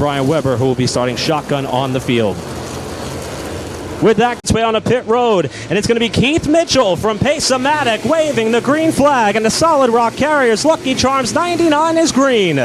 Brian Weber, who will be starting shotgun on the field. With that, it's way on a pit road, and it's going to be Keith Mitchell from Pace-O-Matic waving the green flag, and the Solid Rock Carriers Lucky Charms 99 is green.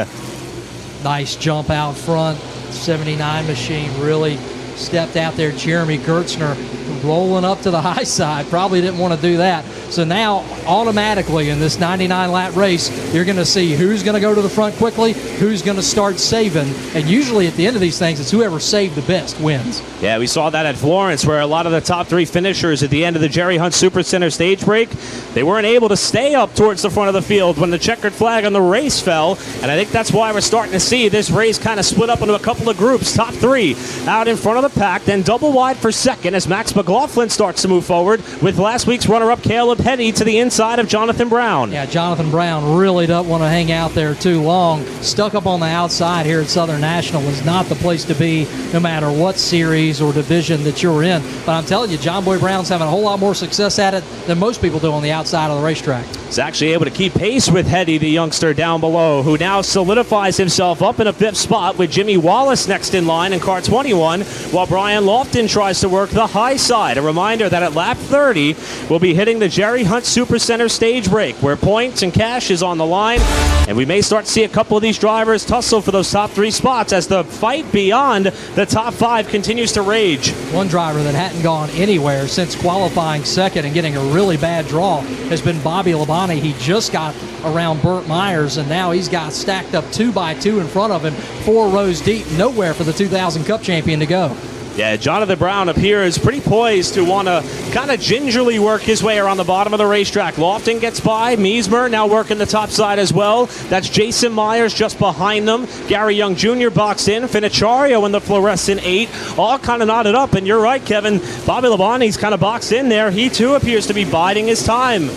Nice jump out front. 79 machine really stepped out there. Jeremy Gertzner rolling up to the high side. Probably didn't want to do that. So now, automatically in this 99-lap race, you're going to see who's going to go to the front quickly, who's going to start saving. And usually at the end of these things, it's whoever saved the best wins. Yeah, we saw that at Florence, where a lot of the top three finishers at the end of the Jerry Hunt Supercenter stage break, they weren't able to stay up towards the front of the field when the checkered flag on the race fell. And I think that's why we're starting to see this race kind of split up into a couple of groups. Top three out in front of the pack, then double wide for second as Max McLaughlin starts to move forward with last week's runner-up Caleb Petty to the inside of Jonathan Brown. Yeah, Jonathan Brown really doesn't want to hang out there too long. Stuck up on the outside here at Southern National is not the place to be, no matter what series or division that you're in. But I'm telling you, John Boy Brown's having a whole lot more success at it than most people do on the outside of the racetrack. He's actually able to keep pace with Hetty, the youngster down below, who now solidifies himself up in a fifth spot with Jimmy Wallace next in line in car 21, while Brian Lofton tries to work the high side. A reminder that at lap 30, we'll be hitting the Jerry Hunt Supercenter stage break, where points and cash is on the line, and we may start to see a couple of these drivers tussle for those top three spots as the fight beyond the top five continues to rage. One driver that hadn't gone anywhere since qualifying second and getting a really bad draw has been Bobby Labonte. He just got around Burt Myers, and now he's got stacked up 2 by 2 in front of him, 4 rows deep, nowhere for the 2000 Cup champion to go. Yeah, Jonathan Brown appears pretty poised to want to kind of gingerly work his way around the bottom of the racetrack. Lofton gets by. Meismer now working the top side as well. That's Jason Myers just behind them. Gary Young Jr. boxed in. Finichario in the fluorescent 8. All kind of knotted up. And you're right, Kevin. Bobby Labonte's kind of boxed in there. He, too, appears to be biding his time.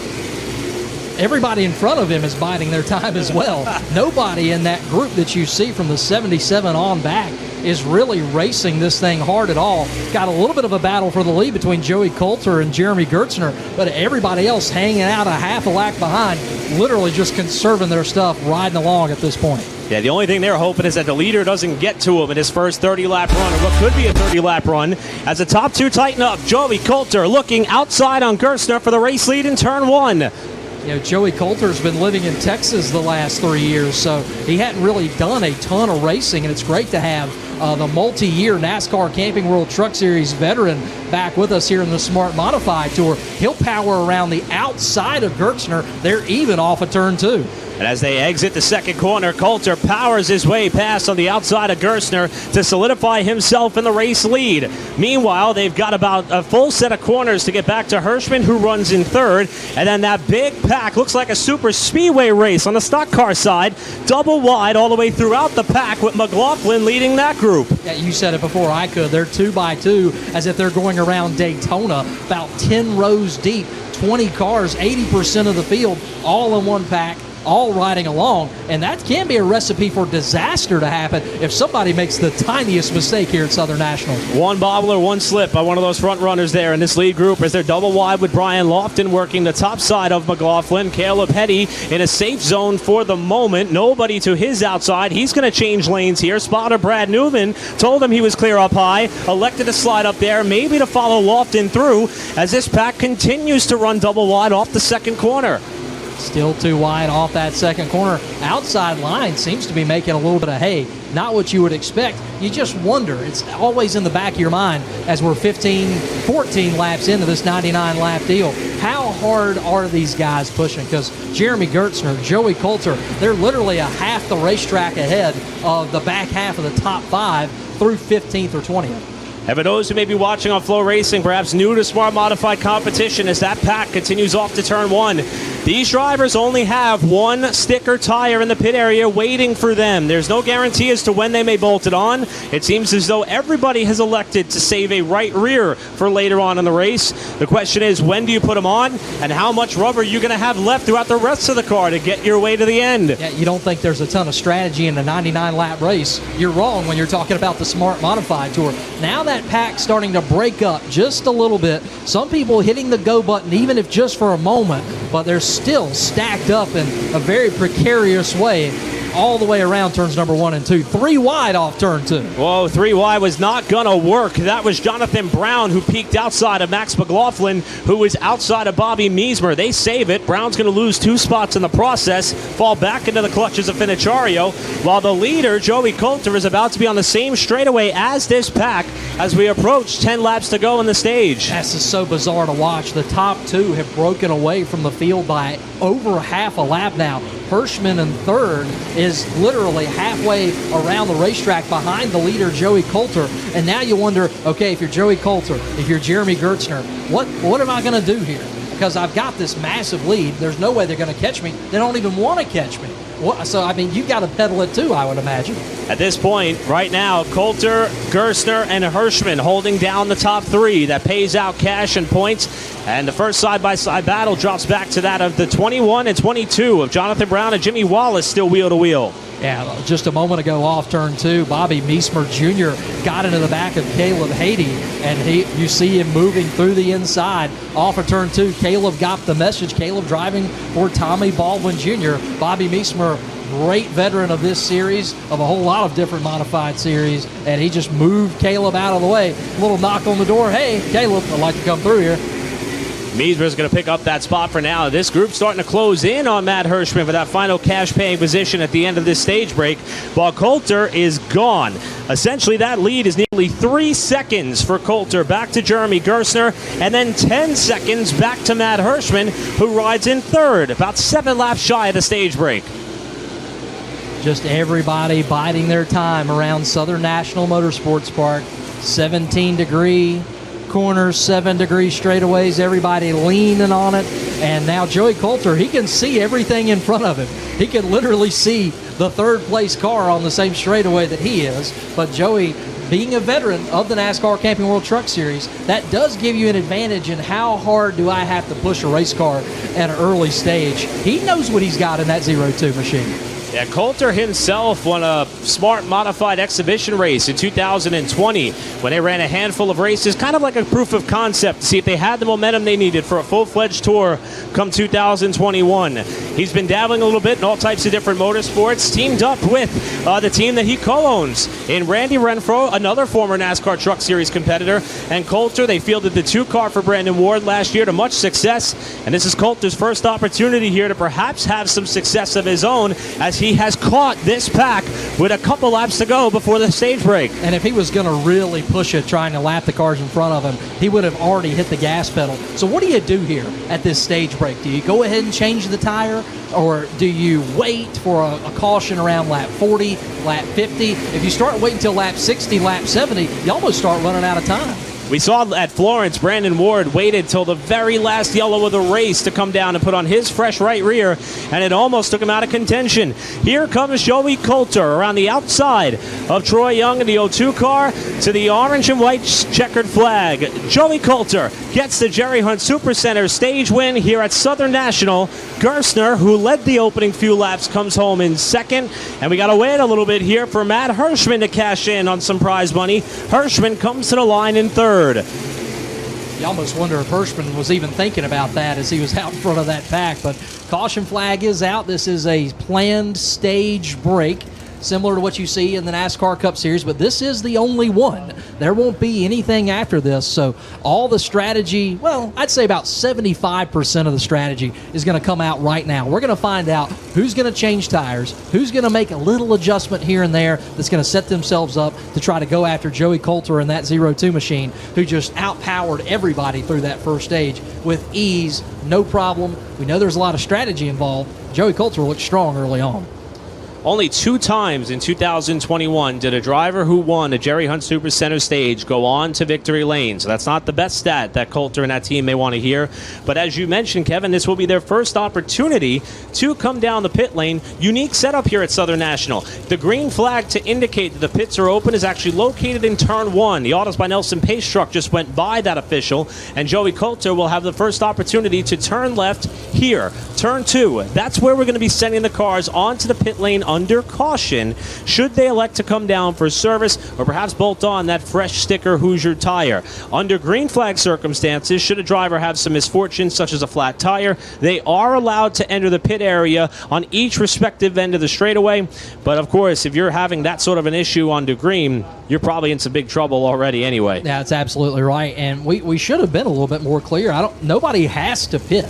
Everybody in front of him is biding their time as well. Nobody in that group that you see from the 77 on back is really racing this thing hard at all. Got a little bit of a battle for the lead between Joey Coulter and Jeremy Gertzner, but everybody else hanging out a half a lap behind, literally just conserving their stuff, riding along at this point. Yeah, the only thing they're hoping is that the leader doesn't get to him in his first 30-lap run, or what could be a 30-lap run, as the top two tighten up. Joey Coulter looking outside on Gertzner for the race lead in turn 1. You know, Joey Coulter's been living in Texas the last 3 years, so he hadn't really done a ton of racing, and it's great to have the multi-year NASCAR Camping World Truck Series veteran back with us here in the Smart Modified Tour. He'll power around the outside of Gertzner. They're even off of turn 2. And as they exit the second corner, Coulter powers his way past on the outside of Gertzner to solidify himself in the race lead. Meanwhile, they've got about a full set of corners to get back to Hirschman, who runs in third. And then that big pack looks like a super speedway race on the stock car side, double wide all the way throughout the pack, with McLaughlin leading that group. Yeah, you said it before I could. They're 2 by 2 as if they're going around Daytona, about 10 rows deep, 20 cars, 80% of the field, all in one pack, all riding along, and that can be a recipe for disaster to happen if somebody makes the tiniest mistake here at Southern National. One bobbler, one slip by one of those front runners there in this lead group as they're double wide with Brian Lofton working the top side of McLaughlin. Caleb Petty in a safe zone for the moment. Nobody to his outside. He's going to change lanes here. Spotter Brad Newman told him he was clear up high, elected to slide up there, maybe to follow Lofton through as this pack continues to run double wide off the second corner. Still too wide off that second corner. Outside line seems to be making a little bit of hay. Not what you would expect. You just wonder. It's always in the back of your mind as we're 14 laps into this 99-lap deal. How hard are these guys pushing? Because Jeremy Gertzner, Joey Coulter, they're literally a half the racetrack ahead of the back half of the top 5 through 15th or 20th. And for those who may be watching on Flow Racing, perhaps new to Smart Modified competition, as that pack continues off to turn 1, these drivers only have one sticker tire in the pit area waiting for them. There's no guarantee as to when they may bolt it on. It seems as though everybody has elected to save a right rear for later on in the race. The question is, when do you put them on, and how much rubber are you going to have left throughout the rest of the car to get your way to the end? Yeah, you don't think there's a ton of strategy in a 99-lap race. You're wrong when you're talking about the Smart Modified Tour. Now that pack's starting to break up just a little bit. Some people hitting the go button, even if just for a moment, but they're still stacked up in a very precarious way all the way around turns number 1 and 2. 3 wide off turn 2. Whoa, 3 wide was not going to work. That was Jonathan Brown, who peaked outside of Max McLaughlin, who was outside of Bobby Meismer. They save it. Brown's going to lose 2 spots in the process, fall back into the clutches of Finocchiario, while the leader, Joey Coulter, is about to be on the same straightaway as this pack as we approach 10 laps to go in the stage. That's just so bizarre to watch. The top 2 have broken away from the field by over half a lap now. Hirschman in third is literally halfway around the racetrack behind the leader, Joey Coulter. And now you wonder, okay, if you're Joey Coulter, if you're Jeremy Gertzner, what am I going to do here? Because I've got this massive lead. There's no way they're going to catch me. They don't even want to catch me. So, I mean, you've got to pedal it too, I would imagine. At this point, right now, Coulter, Gerstner, and Hirschman holding down the top 3. That pays out cash and points. And the first side-by-side battle drops back to that of the 21 and 22 of Jonathan Brown and Jimmy Wallace still wheel-to-wheel. Yeah, just a moment ago off turn 2, Bobby Meismer Jr. got into the back of Caleb Haiti, and you see him moving through the inside. Off of turn 2, Caleb got the message. Caleb driving for Tommy Baldwin Jr. Bobby Meismer, great veteran of this series, of a whole lot of different modified series, and he just moved Caleb out of the way. A little knock on the door. Hey, Caleb, I'd like to come through here. Meismer's going to pick up that spot for now. This group's starting to close in on Matt Hirschman for that final cash-paying position at the end of this stage break, while Coulter is gone. Essentially, that lead is nearly 3 seconds for Coulter back to Jeremy Gerstner, and then 10 seconds back to Matt Hirschman, who rides in third, about 7 laps shy of the stage break. Just everybody biding their time around Southern National Motorsports Park. 17-degree corners, 7-degree straightaways, everybody leaning on it. And now Joey Coulter, he can see everything in front of him. He can literally see the third-place car on the same straightaway that he is. But Joey, being a veteran of the NASCAR Camping World Truck Series, that does give you an advantage in how hard do I have to push a race car at an early stage. He knows what he's got in that 0-2 machine. Yeah, Coulter himself won a smart modified exhibition race in 2020 when they ran a handful of races, kind of like a proof of concept to see if they had the momentum they needed for a full-fledged tour come 2021. He's been dabbling a little bit in all types of different motorsports, teamed up with the team that he co-owns in Randy Renfro, another former NASCAR Truck Series competitor, and Coulter. They fielded the 2-car for Brandon Ward last year to much success, and this is Coulter's first opportunity here to perhaps have some success of his own, as he has caught this pack with a couple laps to go before the stage break. And if he was going to really push it, trying to lap the cars in front of him, he would have already hit the gas pedal. So what do you do here at this stage break? Do you go ahead and change the tire, or do you wait for a caution around lap 40, lap 50? If you start waiting until lap 60, lap 70, you almost start running out of time. We saw at Florence, Brandon Ward waited till the very last yellow of the race to come down and put on his fresh right rear, and it almost took him out of contention. Here comes Joey Coulter around the outside of Troy Young in the 02 car to the orange and white checkered flag. Joey Coulter gets the Jerry Hunt Supercenter stage win here at Southern National. Gerstner, who led the opening few laps, comes home in second, and we got to wait a little bit here for Matt Hirschman to cash in on some prize money. Hirschman comes to the line in third. You almost wonder if Hirschman was even thinking about that as he was out in front of that pack. But caution flag is out. This is a planned stage break, similar to what you see in the NASCAR Cup Series, but this is the only one. There won't be anything after this, so all the strategy, well, I'd say about 75% of the strategy is going to come out right now. We're going to find out who's going to change tires, who's going to make a little adjustment here and there that's going to set themselves up to try to go after Joey Coulter in that 0-2 machine, who just outpowered everybody through that first stage with ease, no problem. We know there's a lot of strategy involved. Joey Coulter looked strong early on. Only 2 times in 2021 did a driver who won a Jerry Hunt Supercenter stage go on to victory lane. So that's not the best stat that Coulter and that team may want to hear. But as you mentioned, Kevin, this will be their first opportunity to come down the pit lane. Unique setup here at Southern National. The green flag to indicate that the pits are open is actually located in turn 1. The Autos by Nelson Pace truck just went by that official, and Joey Coulter will have the first opportunity to turn left here. Turn 2. That's where we're going to be sending the cars onto the pit lane under caution should they elect to come down for service or perhaps bolt on that fresh sticker Hoosier tire. Under green flag circumstances, should a driver have some misfortune such as a flat tire, they are allowed to enter the pit area on each respective end of the straightaway. But of course, if you're having that sort of an issue on green, you're probably in some big trouble already anyway. That's absolutely right, and we should have been a little bit more clear. Nobody has to pit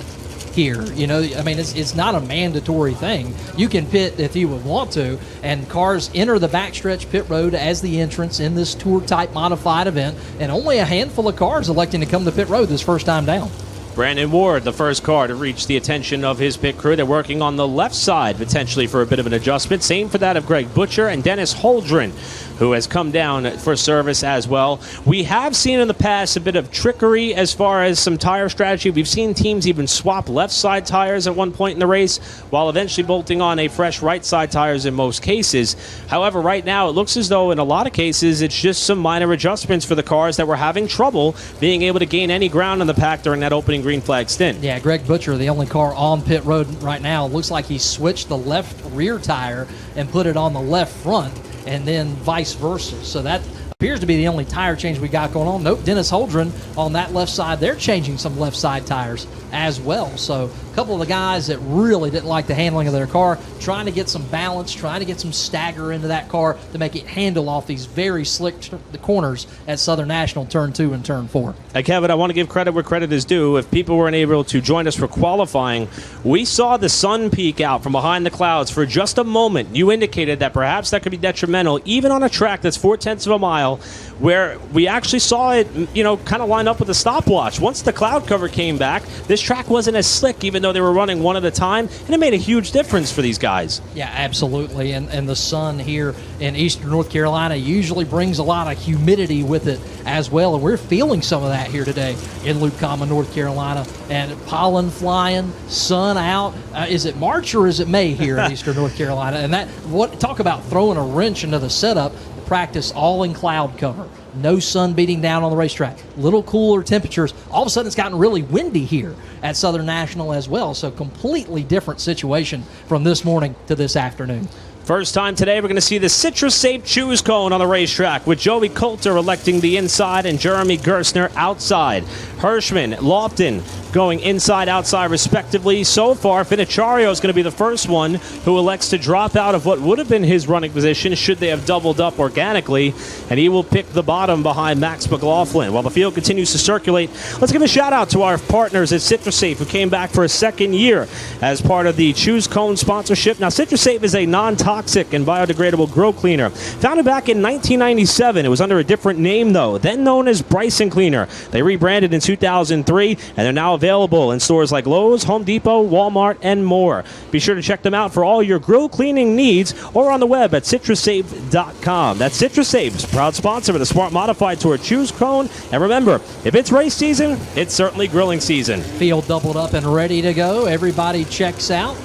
here. You know, I mean, it's not a mandatory thing. You can pit if you would want to, and cars enter the backstretch pit road as the entrance in this tour-type modified event, and only a handful of cars electing to come to pit road this first time down. Brandon Ward, the first car to reach the attention of his pit crew. They're working on the left side potentially for a bit of an adjustment. Same for that of Greg Butcher and Dennis Holdren, who has come down for service as well. We have seen in the past a bit of trickery as far as some tire strategy. We've seen teams even swap left side tires at one point in the race while eventually bolting on a fresh right side tires in most cases. However, right now it looks as though in a lot of cases it's just some minor adjustments for the cars that were having trouble being able to gain any ground in the pack during that opening green flag stint. Yeah, Greg Butcher, the only car on pit road right now, looks like he switched the left rear tire and put it on the left front, and then vice versa. So that appears to be the only tire change we got going on. Nope, Dennis Holdren on that left side, they're changing some left side tires as well. So a couple of the guys that really didn't like the handling of their car, trying to get some balance, trying to get some stagger into that car to make it handle off these very slick the corners at Southern National Turn 2 and Turn 4. Hey, Kevin, I want to give credit where credit is due. If people weren't able to join us for qualifying, we saw the sun peek out from behind the clouds for just a moment. You indicated that perhaps that could be detrimental, even on a track that's 0.4 of a mile, where we actually saw it, kind of line up with a stopwatch. Once the cloud cover came back, this track wasn't as slick, even though they were running one at a time, and it made a huge difference for these guys. Yeah, absolutely. And the sun here in eastern North Carolina usually brings a lot of humidity with it as well, and we're feeling some of that here today in Lucama, North Carolina. And pollen flying, sun out. Is it March or is it May here in eastern North Carolina? And talk about throwing a wrench into the setup. Practice all in cloud cover. No sun beating down on the racetrack. Little cooler temperatures. All of a sudden it's gotten really windy here at Southern National as well. So completely different situation from this morning to this afternoon. First time today, we're going to see the Citrus Safe Choose Cone on the racetrack with Joey Coulter electing the inside and Jeremy Gerstner outside. Hirschman, Lofton going inside, outside respectively. So far, Finocchiario is going to be the first one who elects to drop out of what would have been his running position should they have doubled up organically, and he will pick the bottom behind Max McLaughlin. While the field continues to circulate, let's give a shout out to our partners at CitrusSafe who came back for a second year as part of the Choose Cone sponsorship. Now, CitrusSafe is a non-toxic and biodegradable grill cleaner. Founded back in 1997, it was under a different name though, then known as Bryson Cleaner. They rebranded in 2003, and they're now available in stores like Lowe's, Home Depot, Walmart, and more. Be sure to check them out for all your grill cleaning needs or on the web at citrussafe.com. That's CitrusSafe's proud sponsor of the Smart Modified Tour Choose Cone. And remember, if it's race season, it's certainly grilling season. Field doubled up and ready to go. Everybody checks out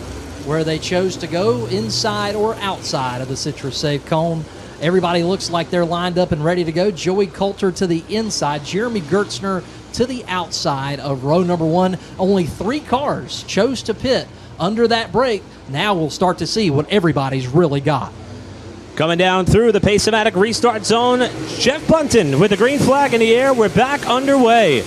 where they chose to go, inside or outside of the Citrus Safe Cone. Everybody looks like they're lined up and ready to go. Joey Coulter to the inside, Jeremy Gerstner to the outside of row number one. Only 3 cars chose to pit under that break. Now we'll start to see what everybody's really got. Coming down through the Pace-O-Matic restart zone, Jeff Bunton with the green flag in the air. We're back underway.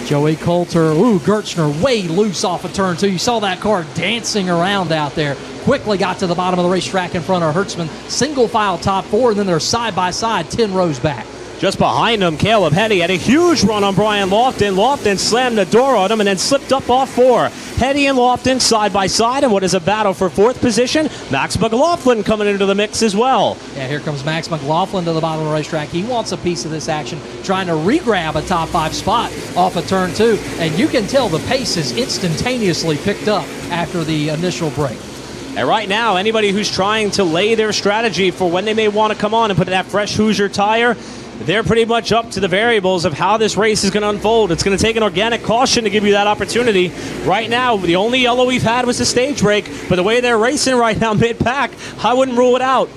Joey Coulter, Gerstner way loose off of turn 2. You saw that car dancing around out there. Quickly got to the bottom of the racetrack in front of Hertzman. Single file top 4, and then they're side by side 10 rows back. Just behind him, Caleb Hetty had a huge run on Brian Lofton. Lofton slammed the door on him and then slipped up off 4. Hetty and Lofton side by side, and what is a battle for 4th position? Max McLaughlin coming into the mix as well. Yeah, here comes Max McLaughlin to the bottom of the racetrack. He wants a piece of this action, trying to re-grab a top 5 spot off of turn 2, and you can tell the pace is instantaneously picked up after the initial break. And right now, anybody who's trying to lay their strategy for when they may want to come on and put that fresh Hoosier tire, they're pretty much up to the variables of how this race is going to unfold. It's going to take an organic caution to give you that opportunity. Right now, the only yellow we've had was the stage break, but the way they're racing right now mid-pack, I wouldn't rule it out.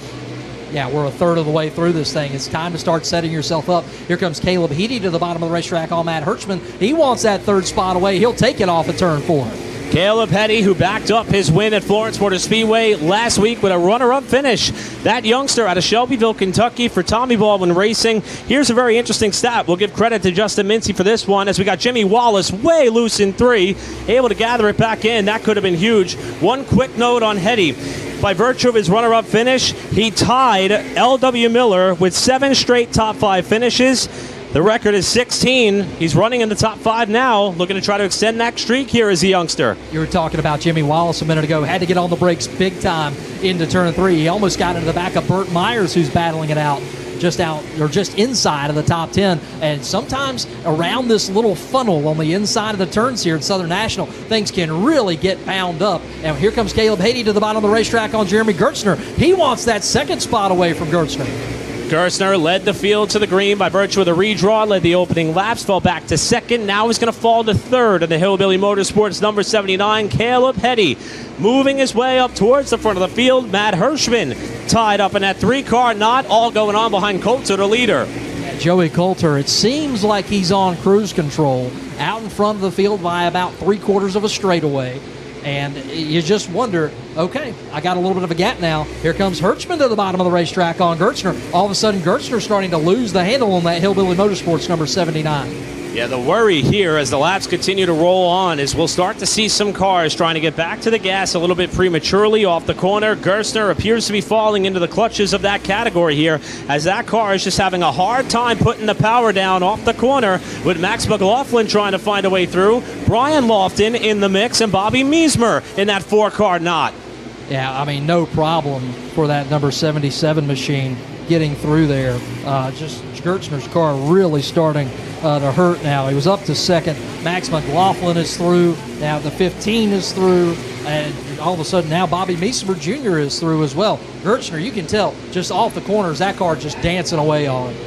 Yeah, we're a third of the way through this thing. It's time to start setting yourself up. Here comes Caleb Heady to the bottom of the racetrack on Matt Hertzman. He wants that 3rd spot away. He'll take it off of turn 4. Caleb Hetty, who backed up his win at Florence Motor Speedway last week with a runner-up finish. That youngster out of Shelbyville, Kentucky for Tommy Baldwin Racing. Here's a very interesting stat. We'll give credit to Justin Mincy for this one, as we got Jimmy Wallace way loose in 3, able to gather it back in. That could have been huge. One quick note on Hetty. By virtue of his runner-up finish, he tied L.W. Miller with 7 straight top 5 finishes. The record is 16. He's running in the top 5 now, looking to try to extend that streak here as a youngster. You were talking about Jimmy Wallace a minute ago. Had to get on the brakes big time into turn 3. He almost got into the back of Burt Myers, who's battling it out just inside of the top 10. And sometimes around this little funnel on the inside of the turns here at Southern National, things can really get bound up. And here comes Caleb Hetty to the bottom of the racetrack on Jeremy Gertzner. He wants that second spot away from Gertzner. Gertzner led the field to the green by virtue of the redraw, led the opening laps, fell back to second. Now he's going to fall to third in the Hillbilly Motorsports number 79, Caleb Hetty. Moving his way up towards the front of the field, Matt Hirschman tied up in that 3-car knot, all going on behind Coulter, the leader. Joey Coulter, it seems like he's on cruise control out in front of the field by about 3/4 of a straightaway. And you just wonder, okay, I got a little bit of a gap now. Here comes Hirschman to the bottom of the racetrack on Gertzner. All of a sudden, Gertzner's starting to lose the handle on that Hillbilly Motorsports number 79. Yeah, the worry here as the laps continue to roll on is we'll start to see some cars trying to get back to the gas a little bit prematurely off the corner. Gertzner appears to be falling into the clutches of that category here, as that car is just having a hard time putting the power down off the corner, with Max McLaughlin trying to find a way through, Brian Lofton in the mix, and Bobby Meismer in that 4-car knot. Yeah, I mean, no problem for that number 77 machine getting through there. Just Gertzner's car really starting to hurt now. He was up to second. Max McLaughlin is through. Now the 15 is through. And all of a sudden now Bobby Meismer Jr. is through as well. Gertzner, you can tell, just off the corners, that car just dancing away on him.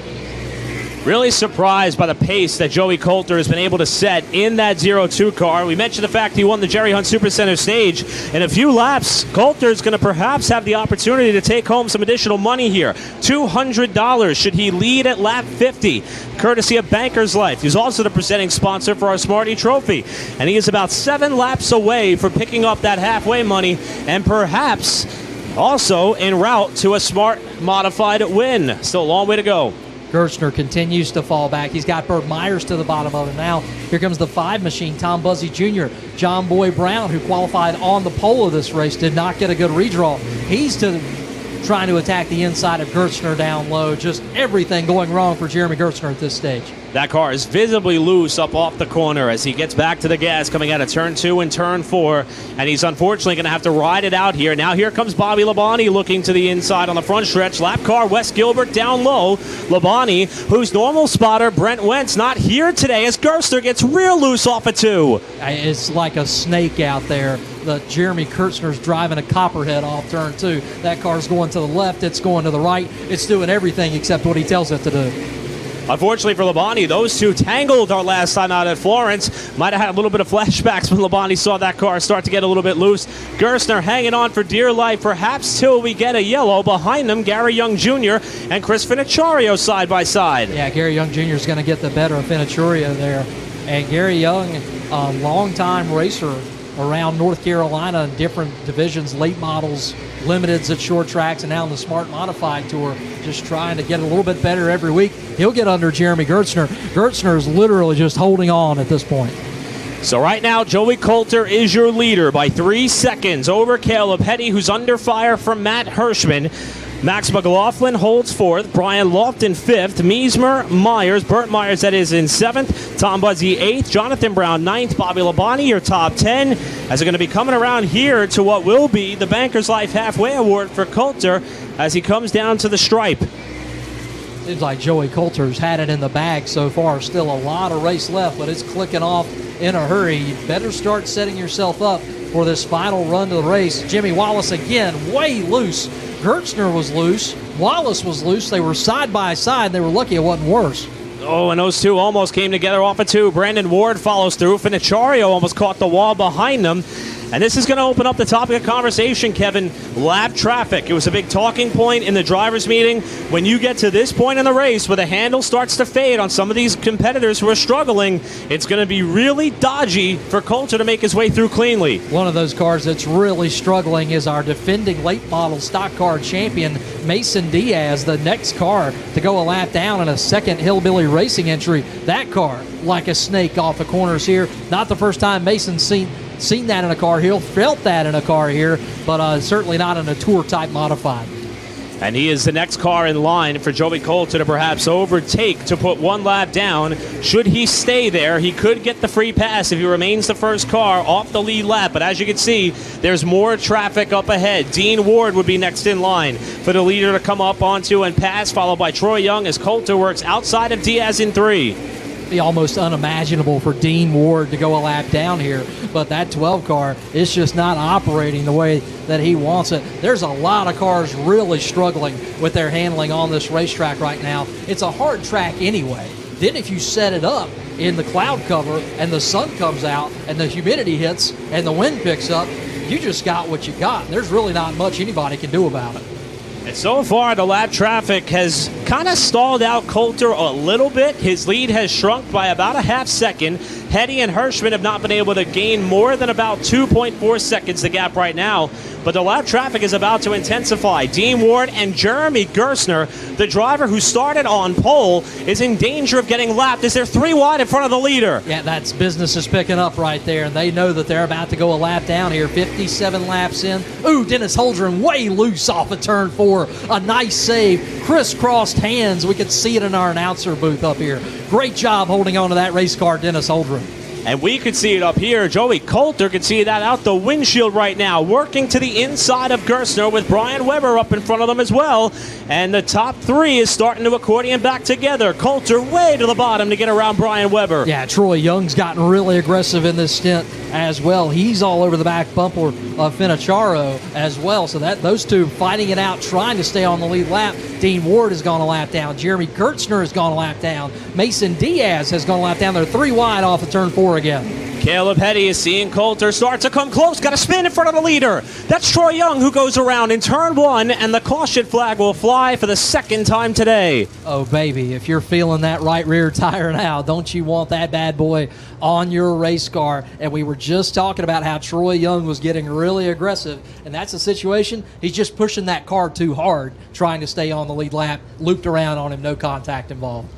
Really surprised by the pace that Joey Coulter has been able to set in that 0-2 car. We mentioned the fact he won the Jerry Hunt Supercenter stage. In a few laps, Coulter is going to perhaps have the opportunity to take home some additional money here. $200 should he lead at lap 50, courtesy of Banker's Life. He's also the presenting sponsor for our Smarty Trophy. And he is about 7 laps away from picking up that halfway money and perhaps also en route to a Smart Modified win. Still a long way to go. Gertzner continues to fall back. He's got Burt Myers to the bottom of it now. Here comes the 5 machine, Tom Buzzy Jr. John Boy Brown, who qualified on the pole of this race, did not get a good redraw. He's trying to attack the inside of Gertzner down low. Just everything going wrong for Jeremy Gertzner at this stage. That car is visibly loose up off the corner as he gets back to the gas coming out of turn 2 and turn 4, and he's unfortunately going to have to ride it out here. Now here comes Bobby Labonte looking to the inside on the front stretch. Lap car, Wes Gilbert down low. Labonte, whose normal spotter Brent Wentz not here today as Gertzner gets real loose off of 2. It's like a snake out there. Jeremy Gertzner's driving a copperhead off turn 2. That car's going to the left, it's going to the right. It's doing everything except what he tells it to do. Unfortunately for Labonte, those two tangled our last time out at Florence. Might have had a little bit of flashbacks when Labonte saw that car start to get a little bit loose. Gertzner hanging on for dear life, perhaps till we get a yellow. Behind them, Gary Young Jr. and Chris Finocchiario side by side. Yeah, Gary Young Jr. is going to get the better of Finocchiario there. And Gary Young, a longtime racer around North Carolina in different divisions, late models, limiteds at short tracks, and now in the Smart Modified Tour, just trying to get a little bit better every week. He'll get under Jeremy Gertzner. Gertzner is literally just holding on at this point. So right now, Joey Coulter is your leader by 3 seconds over Caleb Hetty, who's under fire from Matt Hirschman. Max McLaughlin holds 4th, Brian Lofton 5th, Meismer, Myers, Burt Myers that is in 7th, Tom Buzzy 8th, Jonathan Brown 9th, Bobby Labonte your top 10, as they're going to be coming around here to what will be the Banker's Life Halfway Award for Coulter as he comes down to the stripe. Seems like Joey Coulter's had it in the bag so far. Still a lot of race left, but it's clicking off in a hurry. You better start setting yourself up for this final run to the race. Jimmy Wallace again, way loose. Gertzner was loose. Wallace was loose. They were side by side. They were lucky it wasn't worse. Oh, and those two almost came together off of 2. Brandon Ward follows through. Finocchiario almost caught the wall behind them. And this is going to open up the topic of conversation, Kevin. Lap traffic. It was a big talking point in the drivers' meeting. When you get to this point in the race where the handle starts to fade on some of these competitors who are struggling, it's going to be really dodgy for Coulter to make his way through cleanly. One of those cars that's really struggling is our defending late model stock car champion, Mason Diaz, the next car to go a lap down in a second Hillbilly Racing entry. That car, like a snake off the corners here. Not the first time Mason's seen that in a car here, felt that in a car here, but certainly not in a tour-type modified. And he is the next car in line for Joey Coulter to perhaps overtake to put one lap down. Should he stay there, he could get the free pass if he remains the first car off the lead lap. But as you can see, there's more traffic up ahead. Dean Ward would be next in line for the leader to come up onto and pass, followed by Troy Young as Coulter works outside of Diaz in 3. Be almost unimaginable for Dean Ward to go a lap down here, but that 12 car is just not operating the way that he wants it. There's a lot of cars really struggling with their handling on this racetrack right now. It's a hard track anyway. Then if you set it up in the cloud cover and the sun comes out and the humidity hits and the wind picks up, you just got what you got. There's really not much anybody can do about it. And so far, the lap traffic has kind of stalled out Coulter a little bit. His lead has shrunk by about a half second. Hetty and Hirschman have not been able to gain more than about 2.4 seconds, the gap right now. But the lap traffic is about to intensify. Dean Ward and Jeremy Gerstner, the driver who started on pole, is in danger of getting lapped as they're 3 wide in front of the leader. Yeah, that's business is picking up right there, and they know that they're about to go a lap down here. 57 laps in. Ooh, Dennis Holdren way loose off of turn 4. A nice save. Crisscrossed hands. We could see it in our announcer booth up here. Great job holding on to that race car, Dennis Holdren. And we could see it up here. Joey Coulter could see that out the windshield right now, working to the inside of Gerstner with Brian Weber up in front of them as well. And the top 3 is starting to accordion back together. Coulter way to the bottom to get around Brian Weber. Yeah, Troy Young's gotten really aggressive in this stint as well. He's all over the back bumper of Finacharo as well. So that those two fighting it out, trying to stay on the lead lap. Dean Ward has gone a lap down. Jeremy Gerstner has gone a lap down. Mason Diaz has gone a lap down. They're 3 wide off of turn 4 again. Caleb Hetty is seeing Coulter start to come close. Got a spin in front of the leader. That's Troy Young who goes around in turn 1, and the caution flag will fly for the second time today. Oh, baby, if you're feeling that right rear tire now, don't you want that bad boy on your race car? And we were just talking about how Troy Young was getting really aggressive, and that's a situation. He's just pushing that car too hard, trying to stay on the lead lap, looped around on him, no contact involved.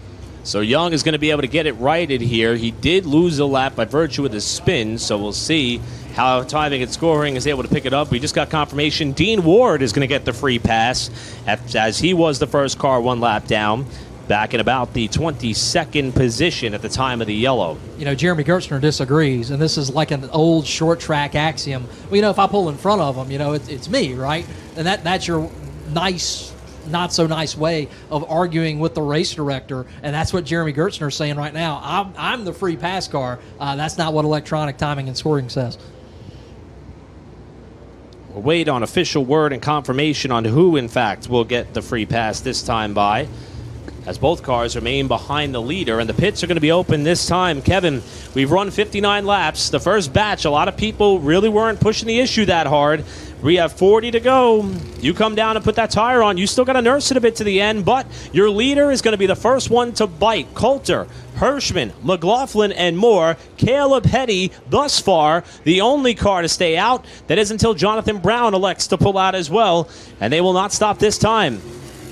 So Young is going to be able to get it righted here. He did lose a lap by virtue of the spin, so we'll see how timing and scoring is able to pick it up. We just got confirmation Dean Ward is going to get the free pass as he was the first car 1 lap down, back in about the 22nd position at the time of the yellow. You know, Jeremy Gerstner disagrees, and this is like an old short track axiom. Well, you know, if I pull in front of him, you know, it's me, right? And that's your nice, not so nice way of arguing with the race director, and that's what Jeremy Gerstner is saying right now. I'm the free pass car. That's not what electronic timing and scoring says. We'll wait on official word and confirmation on who, in fact, will get the free pass this time by, as both cars remain behind the leader, and the pits are going to be open this time. Kevin, we've run 59 laps. The first batch, a lot of people really weren't pushing the issue that hard. We have 40 to go. You come down and put that tire on. You still got to nurse it a bit to the end, but your leader is going to be the first one to bite. Coulter, Hirschman, McLaughlin, and more. Caleb Hetty, thus far, the only car to stay out. That is until Jonathan Brown elects to pull out as well, and they will not stop this time.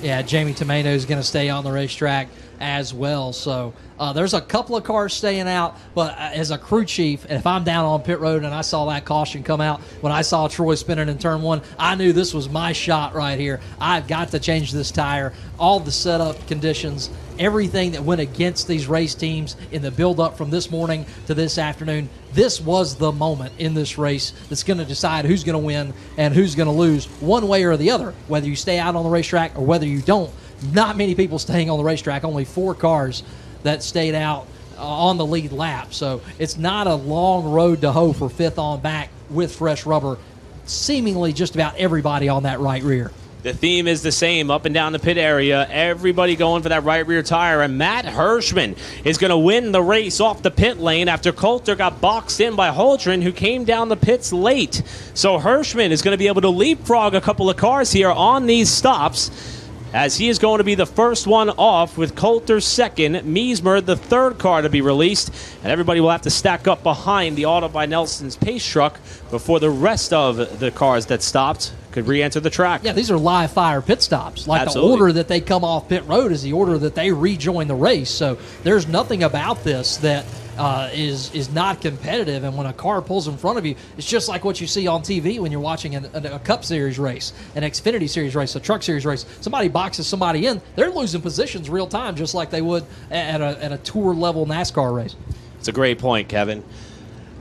Yeah, Jamie Tomato is going to stay on the racetrack as well. So there's a couple of cars staying out, but as a crew chief, if I'm down on pit road and I saw that caution come out, when I saw Troy spinning in turn 1, I knew this was my shot right here. I've got to change this tire. All the setup conditions, everything that went against these race teams in the build-up from this morning to this afternoon, this was the moment in this race that's going to decide who's going to win and who's going to lose one way or the other, whether you stay out on the racetrack or whether you don't. Not many people staying on the racetrack, only 4 cars that stayed out on the lead lap. So it's not a long road to hoe for 5th on back with fresh rubber. Seemingly just about everybody on that right rear. The theme is the same up and down the pit area. Everybody going for that right rear tire. And Matt Hirschman is going to win the race off the pit lane after Coulter got boxed in by Holdren, who came down the pits late. So Hirschman is going to be able to leapfrog a couple of cars here on these stops, as he is going to be the first one off, with Coulter second, Meismer the third car to be released, and everybody will have to stack up behind the Auto by Nelson's pace truck before the rest of the cars that stopped could re-enter the track. Yeah, these are live fire pit stops. Like Absolutely. The order that they come off pit road is the order that they rejoin the race. So there's nothing about this that is not competitive. And when a car pulls in front of you, it's just like what you see on TV when you're watching a Cup Series race, an Xfinity Series race, a Truck Series race. Somebody boxes somebody in, they're losing positions real time, just like they would at a tour level NASCAR race. It's a great point, Kevin.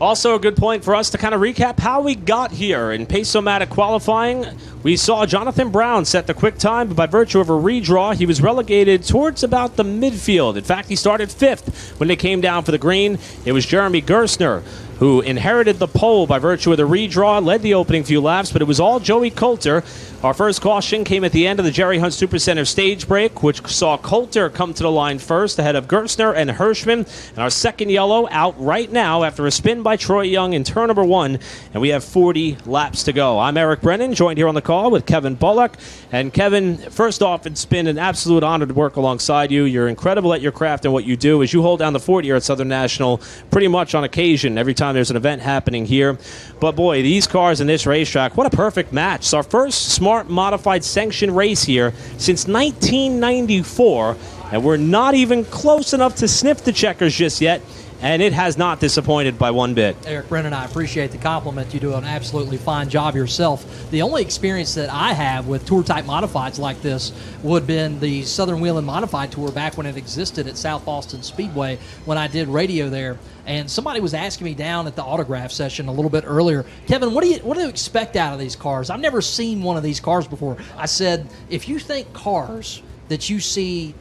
Also a good point for us to kind of recap how we got here. In Pace-O-Matic qualifying, we saw Jonathan Brown set the quick time, but by virtue of a redraw, he was relegated towards about the midfield. In fact, he started fifth when they came down for the green. It was Jeremy Gerstner who inherited the pole by virtue of the redraw, led the opening few laps, but it was all Joey Coulter. Our first caution came at the end of the Jerry Hunt Supercenter stage break, which saw Coulter come to the line first ahead of Gerstner and Hirschman. And our second yellow out right now after a spin by Troy Young in turn number 1, and we have 40 laps to go. I'm Eric Brennan, joined here on the call with Kevin Bullock. And Kevin, first off, it's been an absolute honor to work alongside you. You're incredible at your craft and what you do as you hold down the fort here at Southern National pretty much on occasion every time there's an event happening here. But boy, these cars in this racetrack, what a perfect match. It's our first smart modified sanctioned race here since 1994, and we're not even close enough to sniff the checkers just yet, and it has not disappointed by one bit. Eric Brennan, I appreciate the compliment. You do an absolutely fine job yourself. The only experience that I have with tour-type modifieds like this would have been the Southern Wheeling Modified Tour back when it existed at South Boston Speedway when I did radio there. And somebody was asking me down at the autograph session a little bit earlier, Kevin, what do you expect out of these cars? I've never seen one of these cars before. I said, if you think cars that you see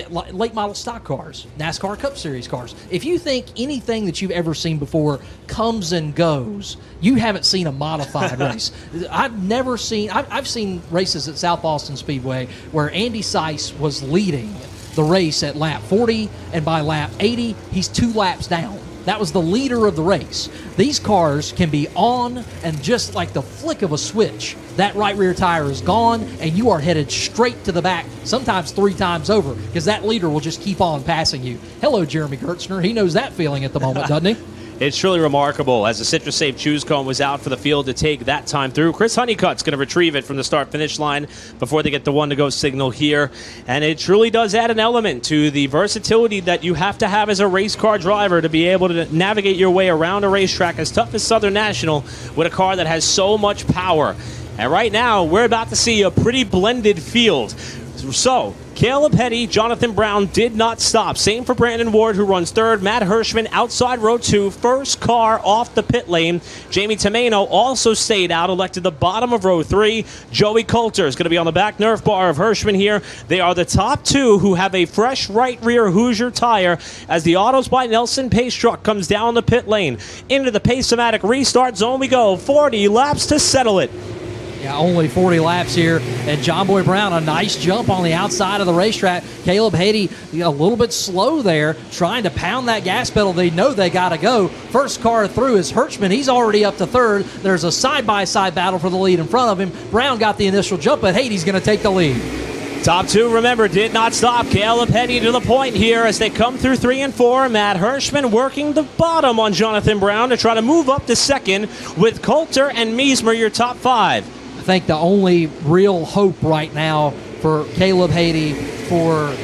late model stock cars, NASCAR Cup Series cars, if you think anything that you've ever seen before comes and goes, you haven't seen a modified race. I've seen races at South Boston Speedway where Andy Seiss was leading the race at lap 40, and by lap 80, he's 2 laps down. That was the leader of the race. These cars can be on, and just like the flick of a switch, that right rear tire is gone, and you are headed straight to the back, sometimes 3 times over, because that leader will just keep on passing you. Hello, Jeremy Gerstner. He knows that feeling at the moment, doesn't he? It's truly remarkable. As the Citrus Safe Choose Cone was out for the field to take that time through, Chris Honeycutt's going to retrieve it from the start-finish line before they get the one-to-go signal here. And it truly does add an element to the versatility that you have to have as a race car driver to be able to navigate your way around a racetrack as tough as Southern National with a car that has so much power. And right now, we're about to see a pretty blended field. So, Caleb Hetty, Jonathan Brown did not stop. Same for Brandon Ward, who runs third. Matt Hirschman outside row 2, first car off the pit lane. Jamie Tomeno also stayed out, elected the bottom of row 3. Joey Coulter is going to be on the back Nerf bar of Hirschman here. They are the top 2 who have a fresh right rear Hoosier tire as the Autos by Nelson pace truck comes down the pit lane. Into the Pace-O-Matic restart zone we go. 40 laps to settle it. Yeah, only 40 laps here, and John Boy Brown, a nice jump on the outside of the racetrack. Caleb Hetty, a little bit slow there, trying to pound that gas pedal. They know they got to go. First car through is Hirschman. He's already up to third. There's a side-by-side battle for the lead in front of him. Brown got the initial jump, but Hetty's going to take the lead. Top 2, remember, did not stop. Caleb Hetty to the point here as they come through 3 and 4. Matt Hirschman working the bottom on Jonathan Brown to try to move up to second with Coulter and Meismer your top 5. I think the only real hope right now for Caleb Hetty, for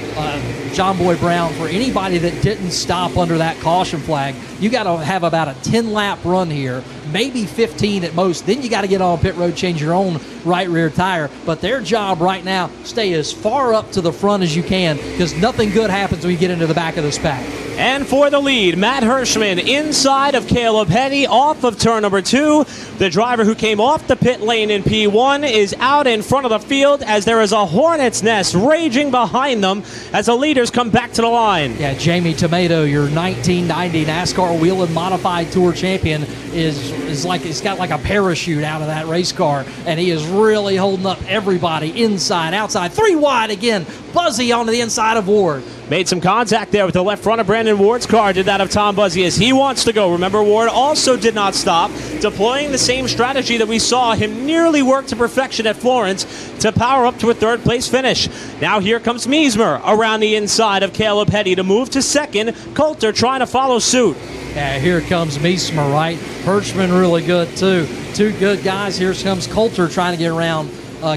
John Boy Brown, for anybody that didn't stop under that caution flag, you got to have about a 10-lap run here, maybe 15 at most. Then you got to get on pit road, change your own right rear tire. But their job right now, stay as far up to the front as you can, because nothing good happens when you get into the back of this pack. And for the lead, Matt Hirschman inside of Caleb Hetty off of turn number 2. The driver who came off the pit lane in P1 is out in front of the field as there is a hornet's nest raging behind them as the leaders come back to the line. Yeah, Jamie Tomato, your 1990 NASCAR Wheel and Modified Tour champion, is is like he's got like a parachute out of that race car, and he is really holding up everybody inside, outside, 3 wide again. Buzzy onto the inside of Ward. Made some contact there with the left front of Brandon Ward's car, did that of Tom Buzzy as he wants to go. Remember, Ward also did not stop, deploying the same strategy that we saw him nearly work to perfection at Florence to power up to a third place finish. Now here comes Miesmer around the inside of Caleb Hetty to move to second. Coulter trying to follow suit. Yeah, here comes Miesmer, right? Hirschman really good too. 2 good guys. Here comes Coulter trying to get around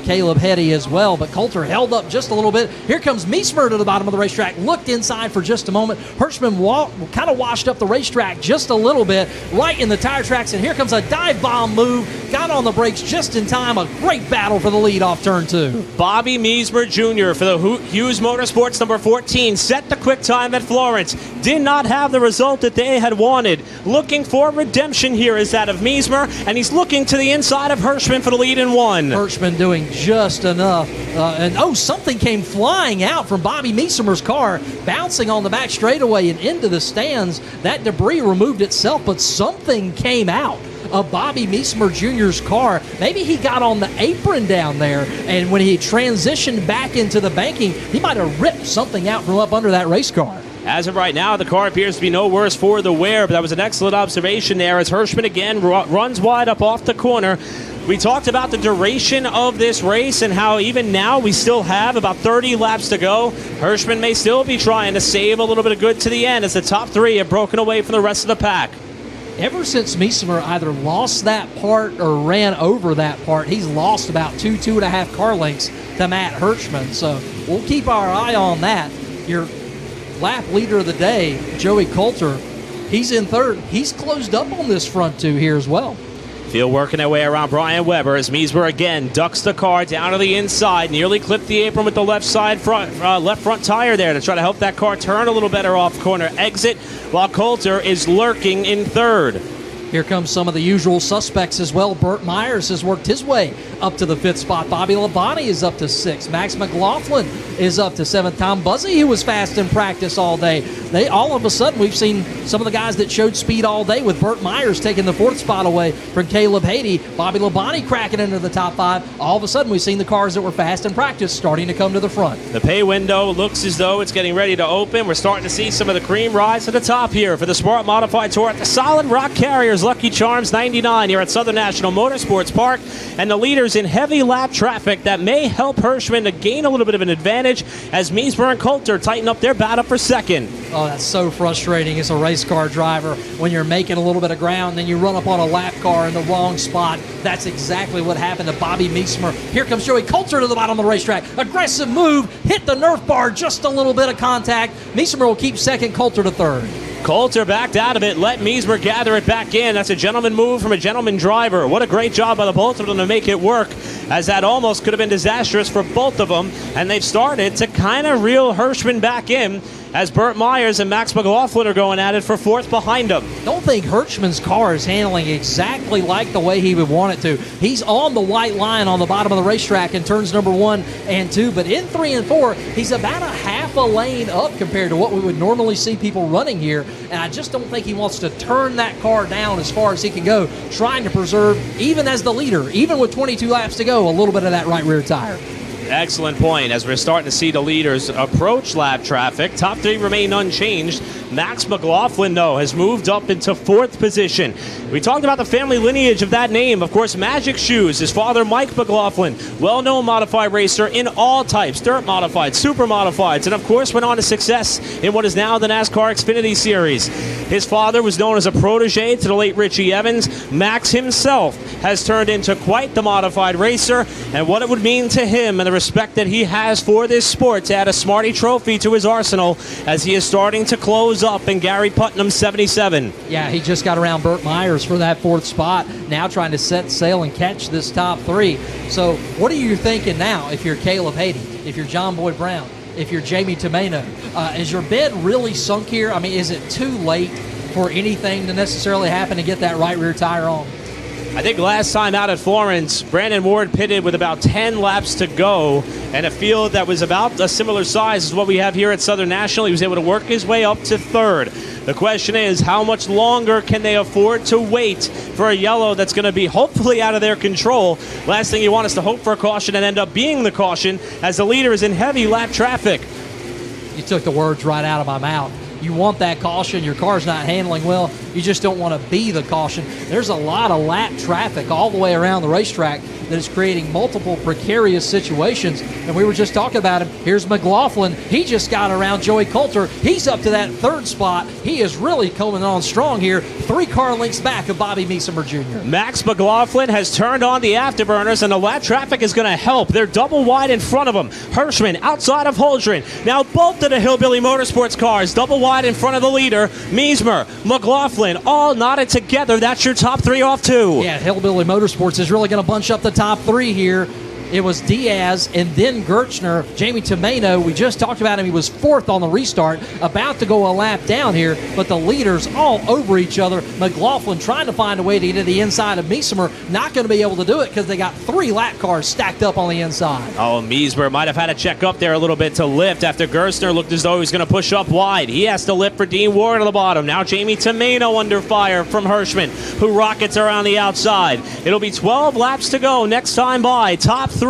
Caleb Hetty as well, but Coulter held up just a little bit. Here comes Miesmer to the bottom of the racetrack, looked inside for just a moment. Hirschman kind of washed up the racetrack just a little bit, right in the tire tracks, and here comes a dive bomb move. Got on the brakes just in time. A great battle for the lead off turn 2. Bobby Miesmer Jr. for the Hughes Motorsports number 14 set the quick time at Florence. Did not have the result that they had wanted. Looking for redemption here is that of Miesmer, and he's looking to the inside of Hirschman for the lead in 1. Hirschman doing just enough. Something came flying out from Bobby Miesmer's car, bouncing on the back straightaway and into the stands. That debris removed itself, but something came out of Bobby Miesmer Jr.'s car. Maybe he got on the apron down there, and when he transitioned back into the banking, he might have ripped something out from up under that race car. As of right now, the car appears to be no worse for the wear, but that was an excellent observation there as Hirschman again runs wide up off the corner. We talked about the duration of this race and how even now we still have about 30 laps to go. Hirschman may still be trying to save a little bit of good to the end as the top 3 have broken away from the rest of the pack. Ever since Miesmer either lost that part or ran over that part, he's lost about 2.5 car lengths to Matt Hirschman. So we'll keep our eye on that. Your lap leader of the day, Joey Coulter, he's in third. He's closed up on this front 2 here as well. Field working their way around Brian Weber as Miesmer again ducks the car down to the inside, nearly clipped the apron with the left front tire there to try to help that car turn a little better off corner exit, while Coulter is lurking in third. Here comes some of the usual suspects as well. Burt Myers has worked his way up to the 5th spot. Bobby Labonte is up to 6th. Max McLaughlin is up to 7th. Tom Buzzy, who was fast in practice all day. All of a sudden, we've seen some of the guys that showed speed all day, with Burt Myers taking the 4th spot away from Caleb Hetty. Bobby Labonte cracking into the top 5. All of a sudden, we've seen the cars that were fast in practice starting to come to the front. The pay window looks as though it's getting ready to open. We're starting to see some of the cream rise to the top here for the Smart Modified Tour at the Solid Rock Carriers Lucky Charms 99 here at Southern National Motorsports Park, and the leaders in heavy lap traffic that may help Hirschman to gain a little bit of an advantage as Miesmer and Coulter tighten up their battle for second. Oh, that's so frustrating as a race car driver when you're making a little bit of ground, then you run up on a lap car in the wrong spot. That's exactly what happened to Bobby Miesmer. Here comes Joey Coulter to the bottom of the racetrack. Aggressive move, hit the Nerf bar, just a little bit of contact. Miesmer will keep second, Coulter to third. Coulter backed out of it, let Miesmer gather it back in. That's a gentleman move from a gentleman driver. What a great job by the both of them to make it work, as that almost could have been disastrous for both of them. And they've started to kind of reel Hirschman back in as Burt Myers and Max McLaughlin are going at it for 4th behind him. Don't think Hirschman's car is handling exactly like the way he would want it to. He's on the white line on the bottom of the racetrack in turns number 1 and 2, but in 3 and 4, he's about a half a lane up compared to what we would normally see people running here, and I just don't think he wants to turn that car down as far as he can go, trying to preserve, even as the leader, even with 22 laps to go, a little bit of that right rear tire. Excellent point. As we're starting to see the leaders approach lap traffic, top 3 remain unchanged. Max McLaughlin, though, has moved up into 4th position. We talked about the family lineage of that name. Of course, Magic Shoes, his father, Mike McLaughlin, well-known modified racer in all types, dirt modified, super modifieds, and of course went on to success in what is now the NASCAR Xfinity Series. His father was known as a protege to the late Richie Evans. Max himself has turned into quite the modified racer, and what it would mean to him and the respect that he has for this sport to add a Smarty Trophy to his arsenal as he is starting to close up in Gary Putnam's 77. Yeah, he just got around Burt Myers for that 4th spot, now trying to set sail and catch this top 3. So what are you thinking now if you're Caleb Hetty, if you're John Boy Brown, if you're Jamie Tomeno? Is your bed really sunk here? I mean, is it too late for anything to necessarily happen to get that right rear tire on? I think last time out at Florence, Brandon Ward pitted with about 10 laps to go, and a field that was about a similar size as what we have here at Southern National. He was able to work his way up to third. The question is, how much longer can they afford to wait for a yellow that's going to be hopefully out of their control? Last thing you want is to hope for a caution and end up being the caution, as the leader is in heavy lap traffic. You took the words right out of my mouth. You want that caution. Your car's not handling well. You just don't want to be the caution. There's a lot of lap traffic all the way around the racetrack that is creating multiple precarious situations. And we were just talking about him. Here's McLaughlin. He just got around Joey Coulter. He's up to that third spot. He is really coming on strong here. 3 car lengths back of Bobby Meesemer Jr. Max McLaughlin has turned on the afterburners, and the lap traffic is going to help. They're double wide in front of him. Hirschman outside of Holdren. Now both of the Hillbilly Motorsports cars double wide in front of the leader. Meesemer, McLaughlin, all knotted together. That's your top 3 off 2. Yeah, Hillbilly Motorsports is really going to bunch up the top 3 here. It was Diaz and then Gertchner. Jamie Tomeno, we just talked about him. He was 4th on the restart, about to go a lap down here, but the leaders all over each other. McLaughlin trying to find a way to get to the inside of Meesemer. Not going to be able to do it because they got 3 lap cars stacked up on the inside. Oh, Meesemer might have had to check up there a little bit to lift after Gerstner looked as though he was going to push up wide. He has to lift for Dean Ward on the bottom. Now Jamie Tomeno under fire from Hirschman, who rockets around the outside. It'll be 12 laps to go next time by. Top 3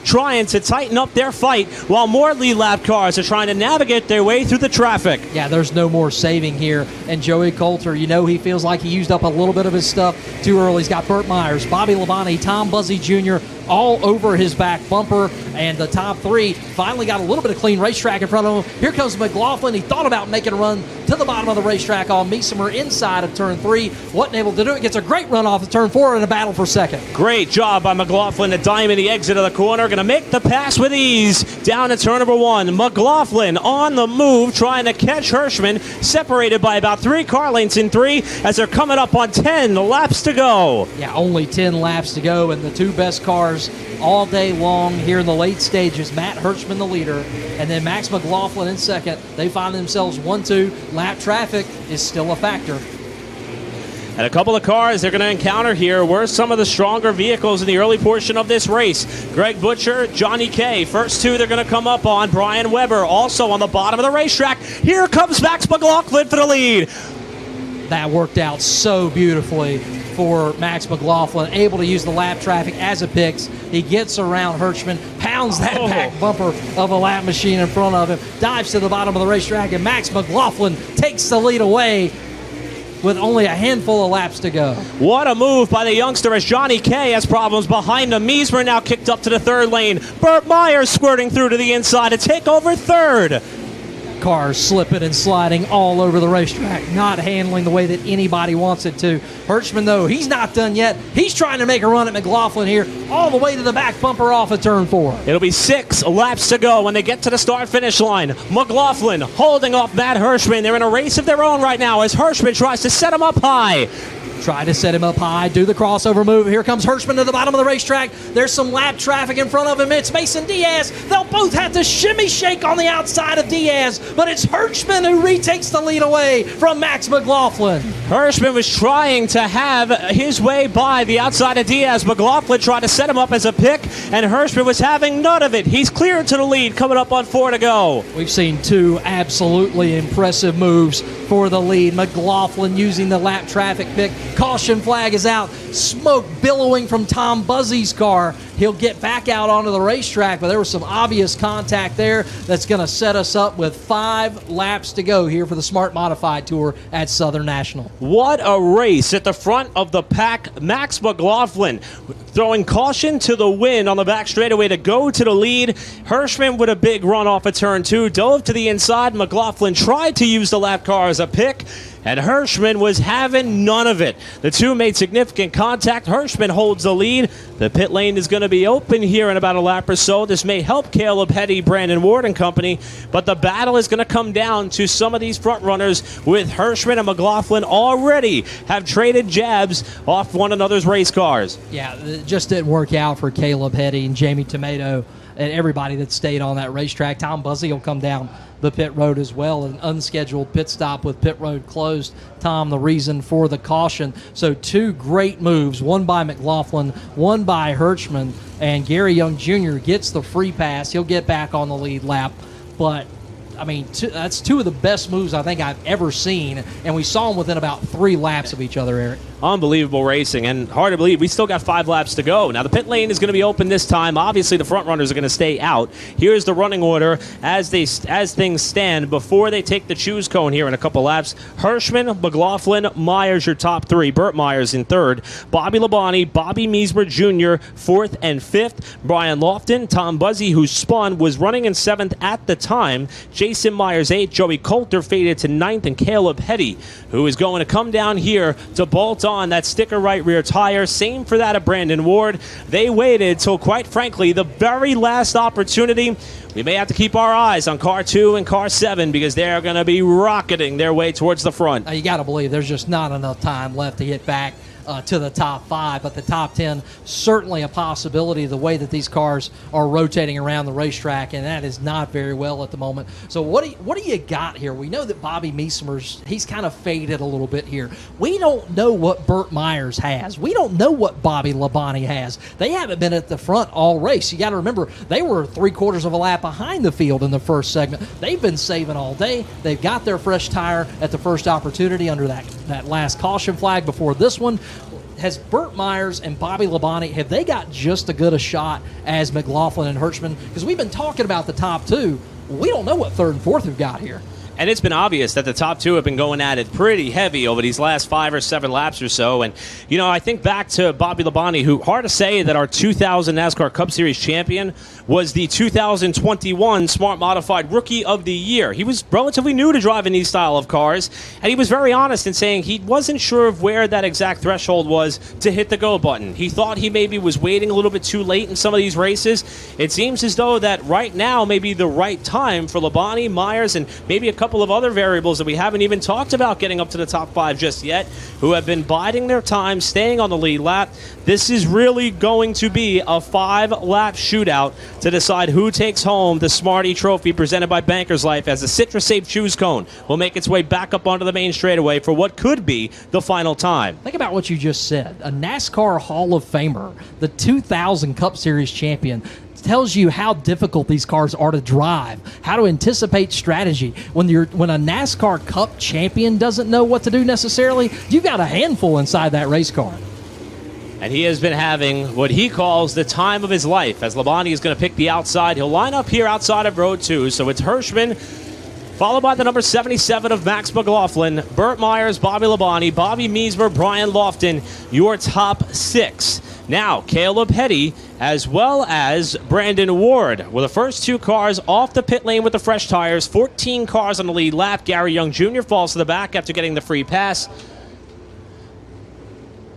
trying to tighten up their fight while more lead lap cars are trying to navigate their way through the traffic. Yeah, there's no more saving here. And Joey Coulter, you know, he feels like he used up a little bit of his stuff too early. He's got Burt Myers, Bobby Labonte, Tom Buzzy Jr. all over his back bumper. And the top 3 finally got a little bit of clean racetrack in front of him. Here comes McLaughlin. He thought about making a run to the bottom of the racetrack on Meesemer inside of turn 3. Wasn't able to do it. Gets a great run off of turn 4 in a battle for second. Great job by McLaughlin to diamond the exit of the corner. Going to make the pass with ease down to turn number 1. McLaughlin on the move, trying to catch Hirschman, separated by about 3 car lengths in 3 as they're coming up on 10 laps to go. Yeah, only 10 laps to go, and the 2 best cars all day long here in the late stages. Matt Hirschman, the leader, and then Max McLaughlin in second. They find themselves 1-2. Lap traffic is still a factor. And a couple of cars they're going to encounter here were some of the stronger vehicles in the early portion of this race. Greg Butcher, Johnny Kay. First 2 they're going to come up on. Brian Weber also on the bottom of the racetrack. Here comes Max McLaughlin for the lead. That worked out so beautifully for Max McLaughlin, able to use the lap traffic as it picks. He gets around Hirschman, pounds that back bumper of a lap machine in front of him, dives to the bottom of the racetrack, and Max McLaughlin takes the lead away with only a handful of laps to go. What a move by the youngster as Johnny Kay has problems behind him. Meesemer now kicked up to the 3rd lane. Burt Myers squirting through to the inside to take over 3rd. Cars slipping and sliding all over the racetrack, not handling the way that anybody wants it to. Hirschman, though, he's not done yet. He's trying to make a run at McLaughlin here, all the way to the back bumper off of turn 4. It'll be 6 laps to go when they get to the start-finish line. McLaughlin holding off Matt Hirschman. They're in a race of their own right now as Hirschman tries to set him up high. Try to set him up high, do the crossover move. Here comes Hirschman to the bottom of the racetrack. There's some lap traffic in front of him. It's Mason Diaz. They'll both have to shimmy shake on the outside of Diaz, but it's Hirschman who retakes the lead away from Max McLaughlin. Hirschman was trying to have his way by the outside of Diaz. McLaughlin tried to set him up as a pick, and Hirschman was having none of it. He's cleared to the lead, coming up on 4 to go. We've seen 2 absolutely impressive moves for the lead. McLaughlin using the lap traffic pick. Caution flag is out. Smoke billowing from Tom Buzzy's car. He'll get back out onto the racetrack, but there was some obvious contact there that's going to set us up with 5 laps to go here for the Smart Modified Tour at Southern National. What a race at the front of the pack. Max McLaughlin throwing caution to the wind on the back straightaway to go to the lead. Hirschman with a big run off of turn 2, dove to the inside. McLaughlin tried to use the lap car as a pick, and Hirschman was having none of it. The 2 made significant contact. Hirschman holds the lead. The pit lane is going to be open here in about a lap or so. This may help Caleb Hetty, Brandon Ward and company, but the battle is going to come down to some of these front runners with Hirschman and McLaughlin already have traded jabs off one another's race cars. Yeah, it just didn't work out for Caleb Hetty and Jamie Tomeno. and everybody that stayed on that racetrack. Tom Buzzy will come down the pit road as well, an unscheduled pit stop with pit road closed. Tom, the reason for the caution. So two great moves, one by McLaughlin, one by Hirschman, and Gary Young Jr. gets the free pass. He'll get back on the lead lap, but I mean, that's two of the best moves I think I've ever seen, and we saw them within about 3 laps of each other, Eric. Unbelievable racing, and hard to believe we still got 5 laps to go. Now the pit lane is going to be open this time. Obviously the front runners are going to stay out. Here's the running order as things stand before they take the choose cone here in a couple laps. Hirschman, McLaughlin, Myers, your top 3. Burt Myers in 3rd. Bobby Labonte, Bobby Meismer Jr. 4th and 5th. Brian Lofton, Tom Buzzy, who spun, was running in 7th at the time. Jason Myers 8th. Joey Coulter faded to 9th, and Caleb Hetty, who is going to come down here to bolt on that sticker right rear tire. Same for that of Brandon Ward. They waited till, quite frankly, the very last opportunity. We may have to keep our eyes on car 2 and car 7 because they're going to be rocketing their way towards the front. You got to believe there's just not enough time left to get back to the top 5, but the top 10 certainly a possibility the way that these cars are rotating around the racetrack, and that is not very well at the moment. So what do you got here? We know that Bobby Meismer's, he's kind of faded a little bit here. We don't know what Burt Myers has. We don't know what Bobby Labonte has. They haven't been at the front all race. You got to remember, they were 3/4 of a lap behind the field in the first segment. They've been saving all day. They've got their fresh tire at the first opportunity under that last caution flag before this one. Has Burt Myers and Bobby Labonte, have they got just as good a shot as McLaughlin and Hirschman? Because we've been talking about the top 2. We don't know what 3rd and 4th we've got here. And it's been obvious that the top 2 have been going at it pretty heavy over these last 5 or 7 laps or so. And, you know, I think back to Bobby Labonte, who, hard to say that our 2000 NASCAR Cup Series champion was the 2021 Smart Modified Rookie of the Year. He was relatively new to driving these style of cars, and he was very honest in saying he wasn't sure of where that exact threshold was to hit the go button. He thought he maybe was waiting a little bit too late in some of these races. It seems as though that right now may be the right time for Labonte, Myers, and maybe a couple of other variables that we haven't even talked about getting up to the top 5 just yet, who have been biding their time, staying on the lead lap. This is really going to be a 5-lap shootout to decide who takes home the Smarty Trophy presented by Bankers Life, as the Citrus Safe Choose Cone will make its way back up onto the main straightaway for what could be the final time. Think about what you just said. A NASCAR Hall of Famer, the 2000 Cup Series champion, tells you how difficult these cars are to drive, how to anticipate strategy. When a NASCAR Cup champion doesn't know what to do necessarily, you've got a handful inside that race car. And he has been having what he calls the time of his life, as Labonte is going to pick the outside. He'll line up here outside of row 2. So it's Hirschman, followed by the number 77 of Max McLaughlin, Burt Myers, Bobby Labonte, Bobby Meismer, Brian Lofton, your top 6. Now, Caleb Hetty, as well as Brandon Ward, were the first 2 cars off the pit lane with the fresh tires. 14 cars on the lead lap. Gary Young Jr. falls to the back after getting the free pass.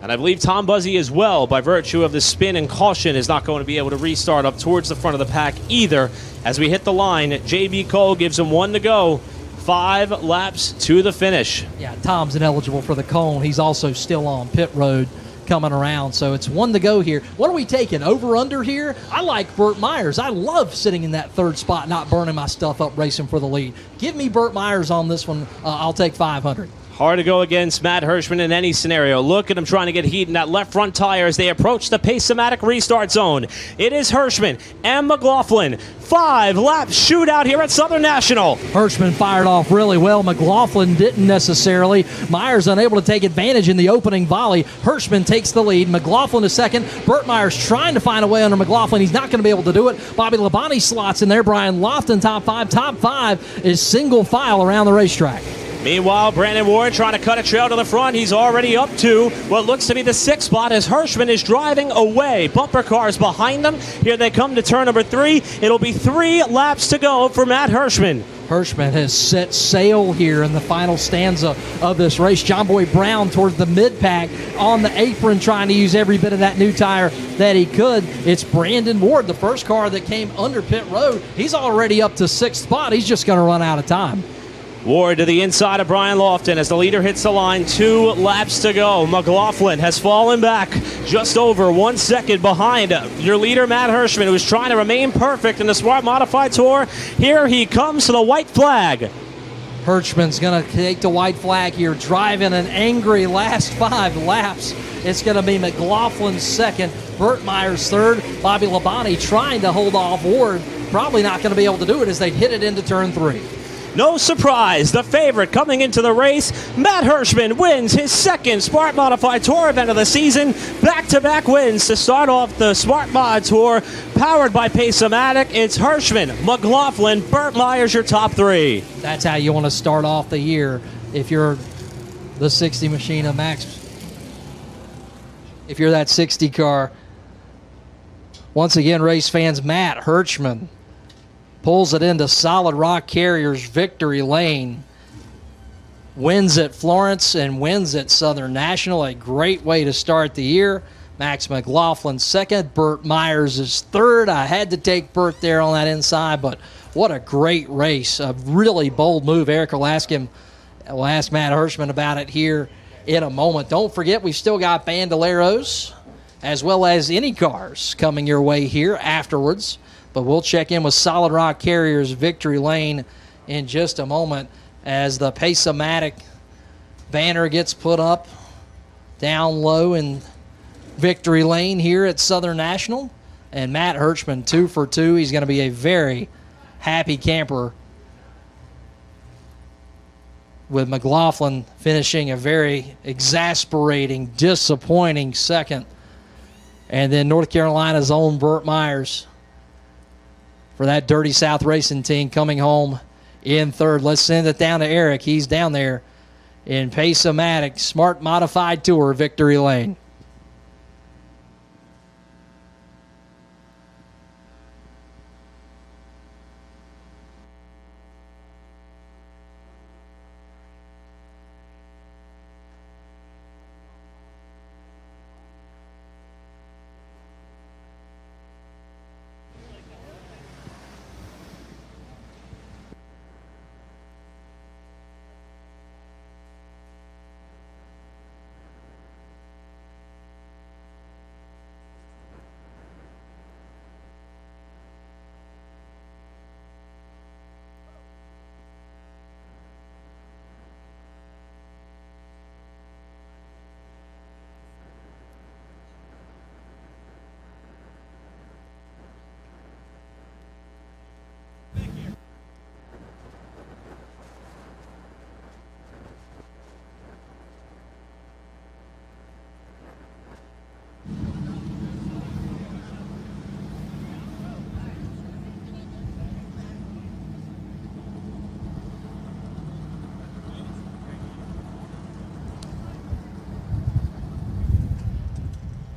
And I believe Tom Buzzy as well, by virtue of the spin and caution, is not going to be able to restart up towards the front of the pack either. As we hit the line, J.B. Cole gives him 1 to go. 5 laps to the finish. Yeah, Tom's ineligible for the cone. He's also still on pit road coming around, so it's 1 to go here. What are we taking, over under here? I like Burt Myers. I love sitting in that 3rd spot, not burning my stuff up racing for the lead. Give me Burt Myers on this one. I'll take 500. Hard to go against Matt Hirschman in any scenario. Look at him trying to get heat in that left front tire as they approach the Pace-O-Matic restart zone. It is Hirschman and McLaughlin. 5-lap shootout here at Southern National. Hirschman fired off really well. McLaughlin didn't necessarily. Myers unable to take advantage in the opening volley. Hirschman takes the lead. McLaughlin is second. Burt Myers trying to find a way under McLaughlin. He's not going to be able to do it. Bobby Labonte slots in there. Brian Lofton top 5. Top 5 is single file around the racetrack. Meanwhile, Brandon Ward trying to cut a trail to the front. He's already up to what looks to be the 6th spot as Hirschman is driving away. Bumper cars behind them. Here they come to turn number 3. It'll be 3 laps to go for Matt Hirschman. Hirschman has set sail here in the final stanza of this race. John Boy Brown towards the mid-pack on the apron, trying to use every bit of that new tire that he could. It's Brandon Ward, the first car that came under pit road. He's already up to 6th spot. He's just going to run out of time. Ward to the inside of Brian Lofton as the leader hits the line. 2 laps to go. McLaughlin has fallen back just over 1 second behind your leader, Matt Hirschman, who is trying to remain perfect in the Smart Modified Tour. Here he comes to the white flag. Hirschman's going to take the white flag here, driving an angry last 5 laps. It's going to be McLaughlin second, Burt Myers third, Bobby Labonte trying to hold off Ward. Probably not going to be able to do it as they hit it into turn 3. No surprise, the favorite coming into the race, Matt Hirschman wins his second Smart Modified Tour event of the season. Back-to-back wins to start off the Smart Mod Tour, powered by Pace-O-Matic. It's Hirschman, McLaughlin, Burt Myers, your top 3. That's how you want to start off the year if you're the 60 machine of Max. If you're that 60 car. Once again, race fans, Matt Hirschman pulls it into Solid Rock Carriers victory lane. Wins at Florence and wins at Southern National. A great way to start the year. Max McLaughlin second. Burt Myers is third. I had to take Burt there on that inside, but what a great race. A really bold move. Eric will ask Matt Hirschman about it here in a moment. Don't forget, we've still got Bandoleros as well as any cars coming your way here afterwards. But we'll check in with Solid Rock Carriers victory lane in just a moment as the Pace-O-Matic banner gets put up down low in victory lane here at Southern National. And Matt Hirschman, 2 for 2. He's going to be a very happy camper, with McLaughlin finishing a very exasperating, disappointing second. And then North Carolina's own Burt Myers for that Dirty South Racing team coming home in third. Let's send it down to Eric. He's down there in Pace-O-Matic Smart Modified Tour victory lane.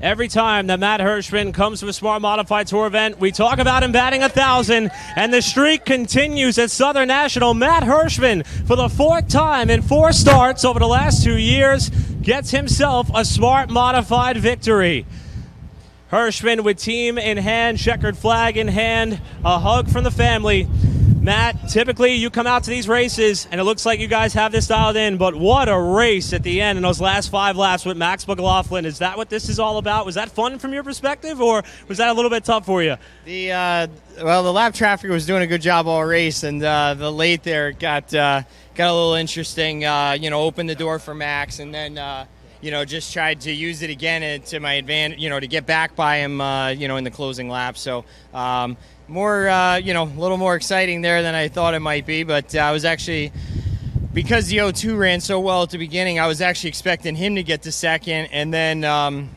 Every time that Matt Hirschman comes to a Smart Modified Tour event, we talk about him batting 1,000, and the streak continues at Southern National. Matt Hirschman, for the 4th time in 4 starts over the last 2 years, gets himself a Smart Modified victory. Hirschman with team in hand, checkered flag in hand, a hug from the family. Matt, typically you come out to these races and it looks like you guys have this dialed in, but what a race at the end in those last 5 laps with Max McLaughlin. Is that what this is all about? Was that fun from your perspective, or was that a little bit tough for you? The lap traffic was doing a good job all race, and the late there got a little interesting. Opened the door for Max, and then just tried to use it again to my advantage. To get back by him. In the closing lap. So. A little more exciting there than I thought it might be, but I was actually, because the O2 ran so well at the beginning, I was actually expecting him to get to second, and then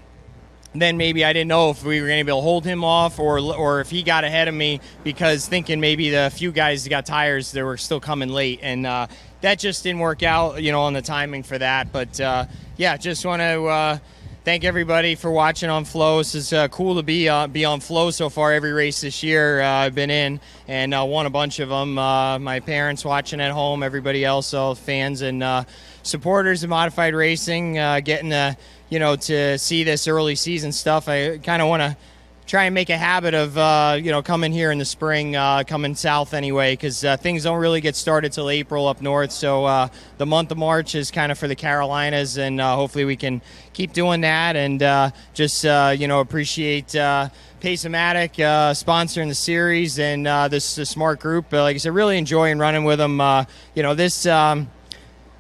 maybe I didn't know if we were going to be able to hold him off or if he got ahead of me, because thinking maybe the few guys that got tires that were still coming late, and that just didn't work out, on the timing for that. But just want to thank everybody for watching on Flow. This is cool to be on Flow so far every race this year I've been in, and won a bunch of them. My parents watching at home, everybody else, all fans and supporters of modified racing, getting to see this early season stuff. I kind of want to try and make a habit of coming here in the spring, coming south anyway, because things don't really get started till April up north. So the month of March is kind of for the Carolinas, and hopefully we can keep doing that, and appreciate Pace-O-Matic sponsoring the series, and this smart group. Like I said, really enjoying running with them.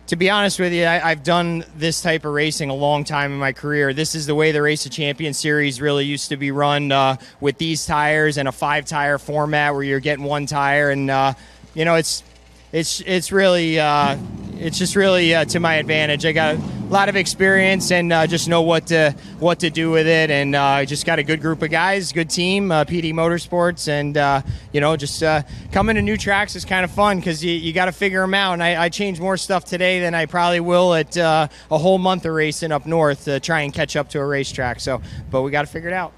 To be honest with you, I've done this type of racing a long time in my career. This is the way the Race of Champions series really used to be run, with these tires and a 5-tire format where you're getting one tire, and it's really to my advantage. I got a lot of experience and just know what to do with it, and I just got a good group of guys, good team, PD Motorsports, and coming to new tracks is kind of fun because you got to figure them out. And I change more stuff today than I probably will at a whole month of racing up north to try and catch up to a racetrack. But we got to figure it out.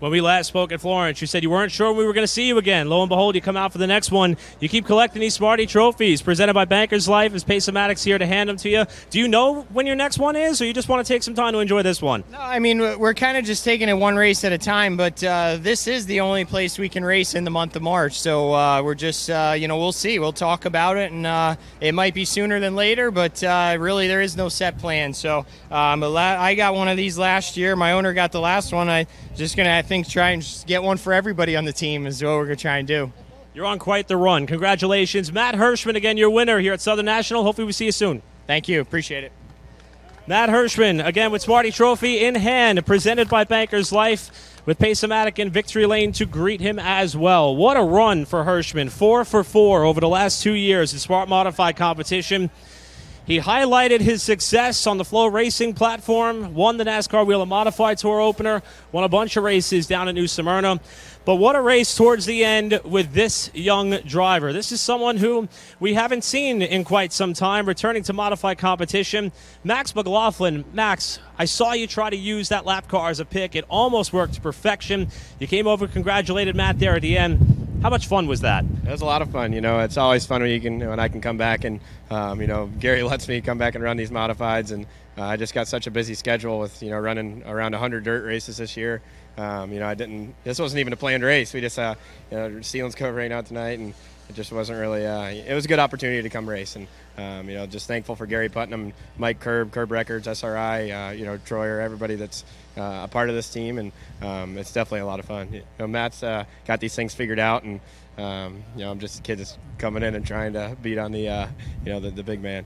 When we last spoke at Florence, you said you weren't sure when we were going to see you again. Lo and behold, you come out for the next one. You keep collecting these Smarty trophies presented by Bankers Life, as Pace-O-Matic's here to hand them to you. Do you know when your next one is, or you just want to take some time to enjoy this one? No, I mean, we're kind of just taking it one race at a time, but this is the only place we can race in the month of March. So we're just, we'll see. We'll talk about it, and it might be sooner than later, but really there is no set plan. So I got one of these last year. My owner got the last one. Just going to, I think, try and just get one for everybody on the team is what we're going to try and do. You're on quite the run. Congratulations. Matt Hirschman, again, your winner here at Southern National. Hopefully we see you soon. Thank you. Appreciate it. Matt Hirschman, again, with Smarty Trophy in hand, presented by Bankers Life, with Pace-O-Matic in victory lane to greet him as well. What a run for Hirschman. 4 for 4 over the last 2 years in Smart Modified competition. He highlighted his success on the Flow Racing platform, won the NASCAR Wheel and Modified Tour opener, won a bunch of races down at New Smyrna. But what a race towards the end with this young driver. This is someone who we haven't seen in quite some time, returning to modified competition. Max McLaughlin. Max, I saw you try to use that lap car as a pick. It almost worked to perfection. You came over, congratulated Matt there at the end. How much fun was that? It was a lot of fun. It's always fun when I can come back and, Gary lets me come back and run these modifieds, and I just got such a busy schedule with, running around 100 dirt races this year. This wasn't even a planned race. We just, Sealand's Cove rain out tonight, and it just wasn't really, it was a good opportunity to come race. And, just thankful for Gary Putnam, Mike Curb Records, SRI, Troyer, everybody that's a part of this team. And it's definitely a lot of fun. Matt's got these things figured out, and, I'm just a kid that's coming in and trying to beat on the big man.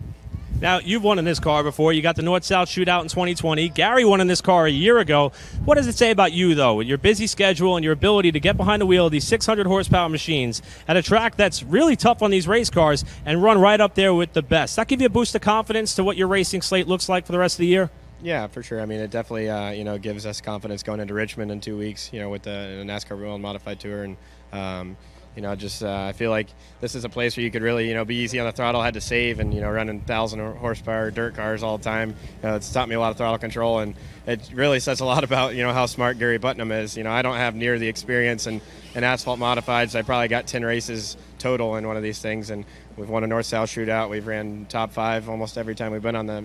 Now, you've won in this car before. You got the North-South Shootout in 2020. Gary won in this car a year ago. What does it say about you, though, with your busy schedule and your ability to get behind the wheel of these 600-horsepower machines at a track that's really tough on these race cars and run right up there with the best? That give you a boost of confidence to what your racing slate looks like for the rest of the year? Yeah, for sure. I mean, it definitely, gives us confidence going into Richmond in 2 weeks, with the NASCAR Wheel and Modified Tour. And, I feel like this is a place where you could really, be easy on the throttle, had to save, and, running 1,000 horsepower dirt cars all the time. It's taught me a lot of throttle control, and it really says a lot about, how smart Gary Putnam is. I don't have near the experience in asphalt modifieds. I probably got 10 races total in one of these things, and we've won a North-South Shootout. We've ran top 5 almost every time we've been on the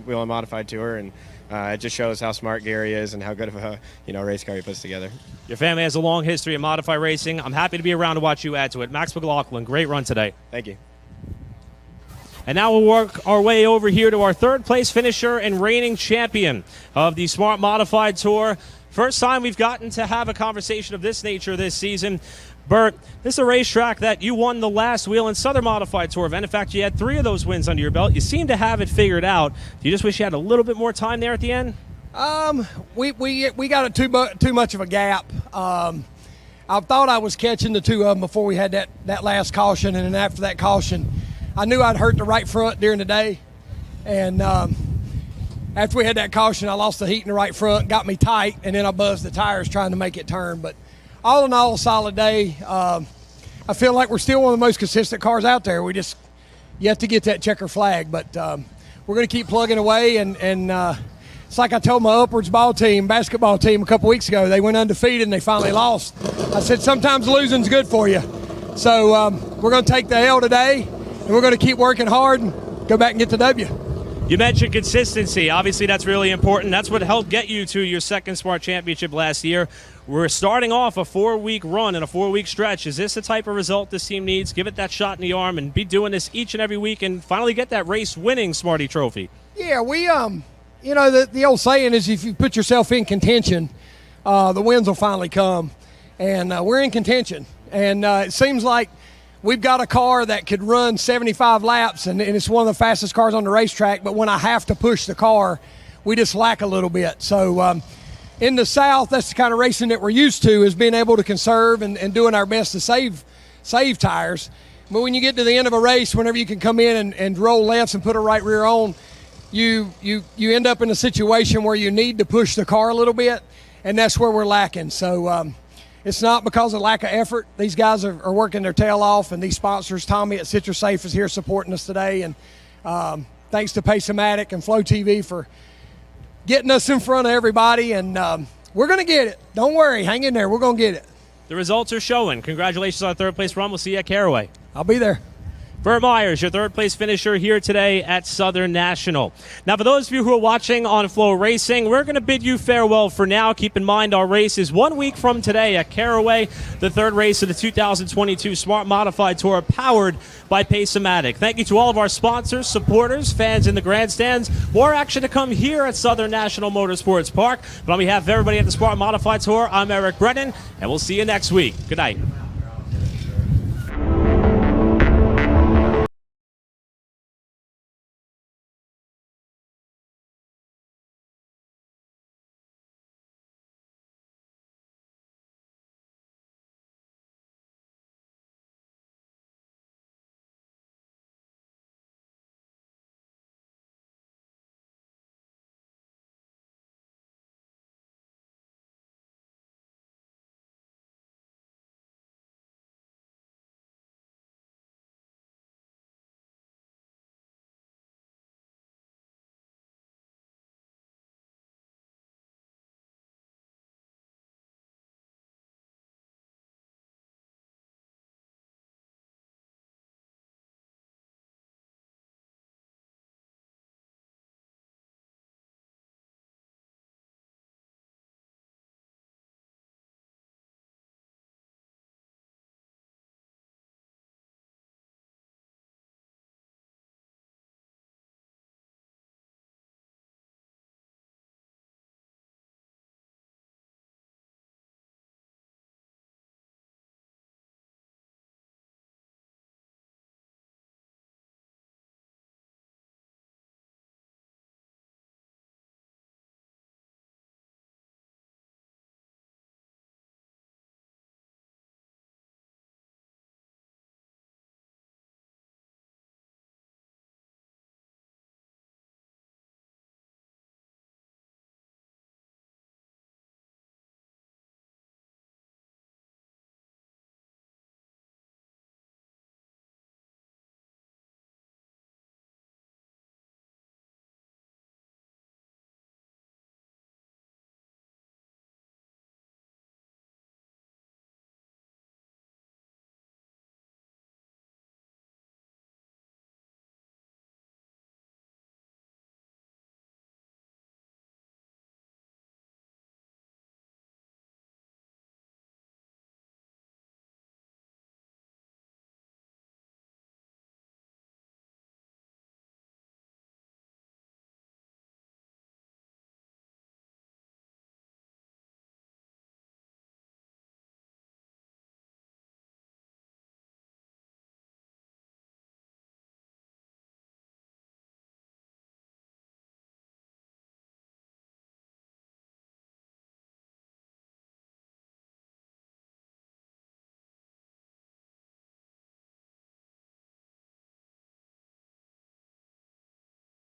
Wheel and Modified Tour, and it just shows how smart Gary is and how good of a race car he puts together. Your family has a long history of modified racing. I'm happy to be around to watch you add to it. Max McLaughlin, great run today. Thank you. And now we'll work our way over here to our third-place finisher and reigning champion of the Smart Modified Tour. First time we've gotten to have a conversation of this nature this season. Bert, this is a racetrack that you won the last Wheel and Southern Modified Tour event. In fact, you had 3 of those wins under your belt. You seem to have it figured out. Do you just wish you had a little bit more time there at the end? We got too much of a gap. I thought I was catching the 2 of them before we had that last caution, and then after that caution, I knew I'd hurt the right front during the day. And after we had that caution, I lost the heat in the right front, got me tight, and then I buzzed the tires trying to make it turn. But all in all, a solid day. I feel like we're still one of the most consistent cars out there. We just yet to get that checker flag, but we're going to keep plugging away. And it's like I told my upwards basketball team a couple weeks ago. They went undefeated and they finally lost. I said, sometimes losing's good for you. So we're going to take the L today, and we're going to keep working hard and go back and get the W. You mentioned consistency. Obviously, that's really important. That's what helped get you to your second Smart Championship last year. We're starting off a 4-week run and a 4-week stretch. Is this the type of result this team needs? Give it that shot in the arm and be doing this each and every week and finally get that race-winning Smarty Trophy. Yeah, we the old saying is if you put yourself in contention, the wins will finally come. And we're in contention. And it seems like we've got a car that could run 75 laps, and it's one of the fastest cars on the racetrack. But when I have to push the car, we just lack a little bit. So in the South, that's the kind of racing that we're used to, is being able to conserve and doing our best to save tires. But when you get to the end of a race, whenever you can come in and roll lefts and put a right rear on, you end up in a situation where you need to push the car a little bit, and that's where we're lacking. So it's not because of lack of effort. These guys are working their tail off, and these sponsors, Tommy at Citrus Safe is here supporting us today, and thanks to Pace-O-Matic and Flow TV for getting us in front of everybody, and we're going to get it. Don't worry. Hang in there. We're going to get it. The results are showing. Congratulations on a third-place run. We'll see you at Caraway. I'll be there. Burt Myers, your third-place finisher here today at Southern National. Now, for those of you who are watching on Flow Racing, we're going to bid you farewell for now. Keep in mind our race is 1 week from today at Caraway, the third race of the 2022 Smart Modified Tour, powered by Pace-O-Matic. Thank you to all of our sponsors, supporters, fans in the grandstands. More action to come here at Southern National Motorsports Park. But on behalf of everybody at the Smart Modified Tour, I'm Eric Brennan, and we'll see you next week. Good night.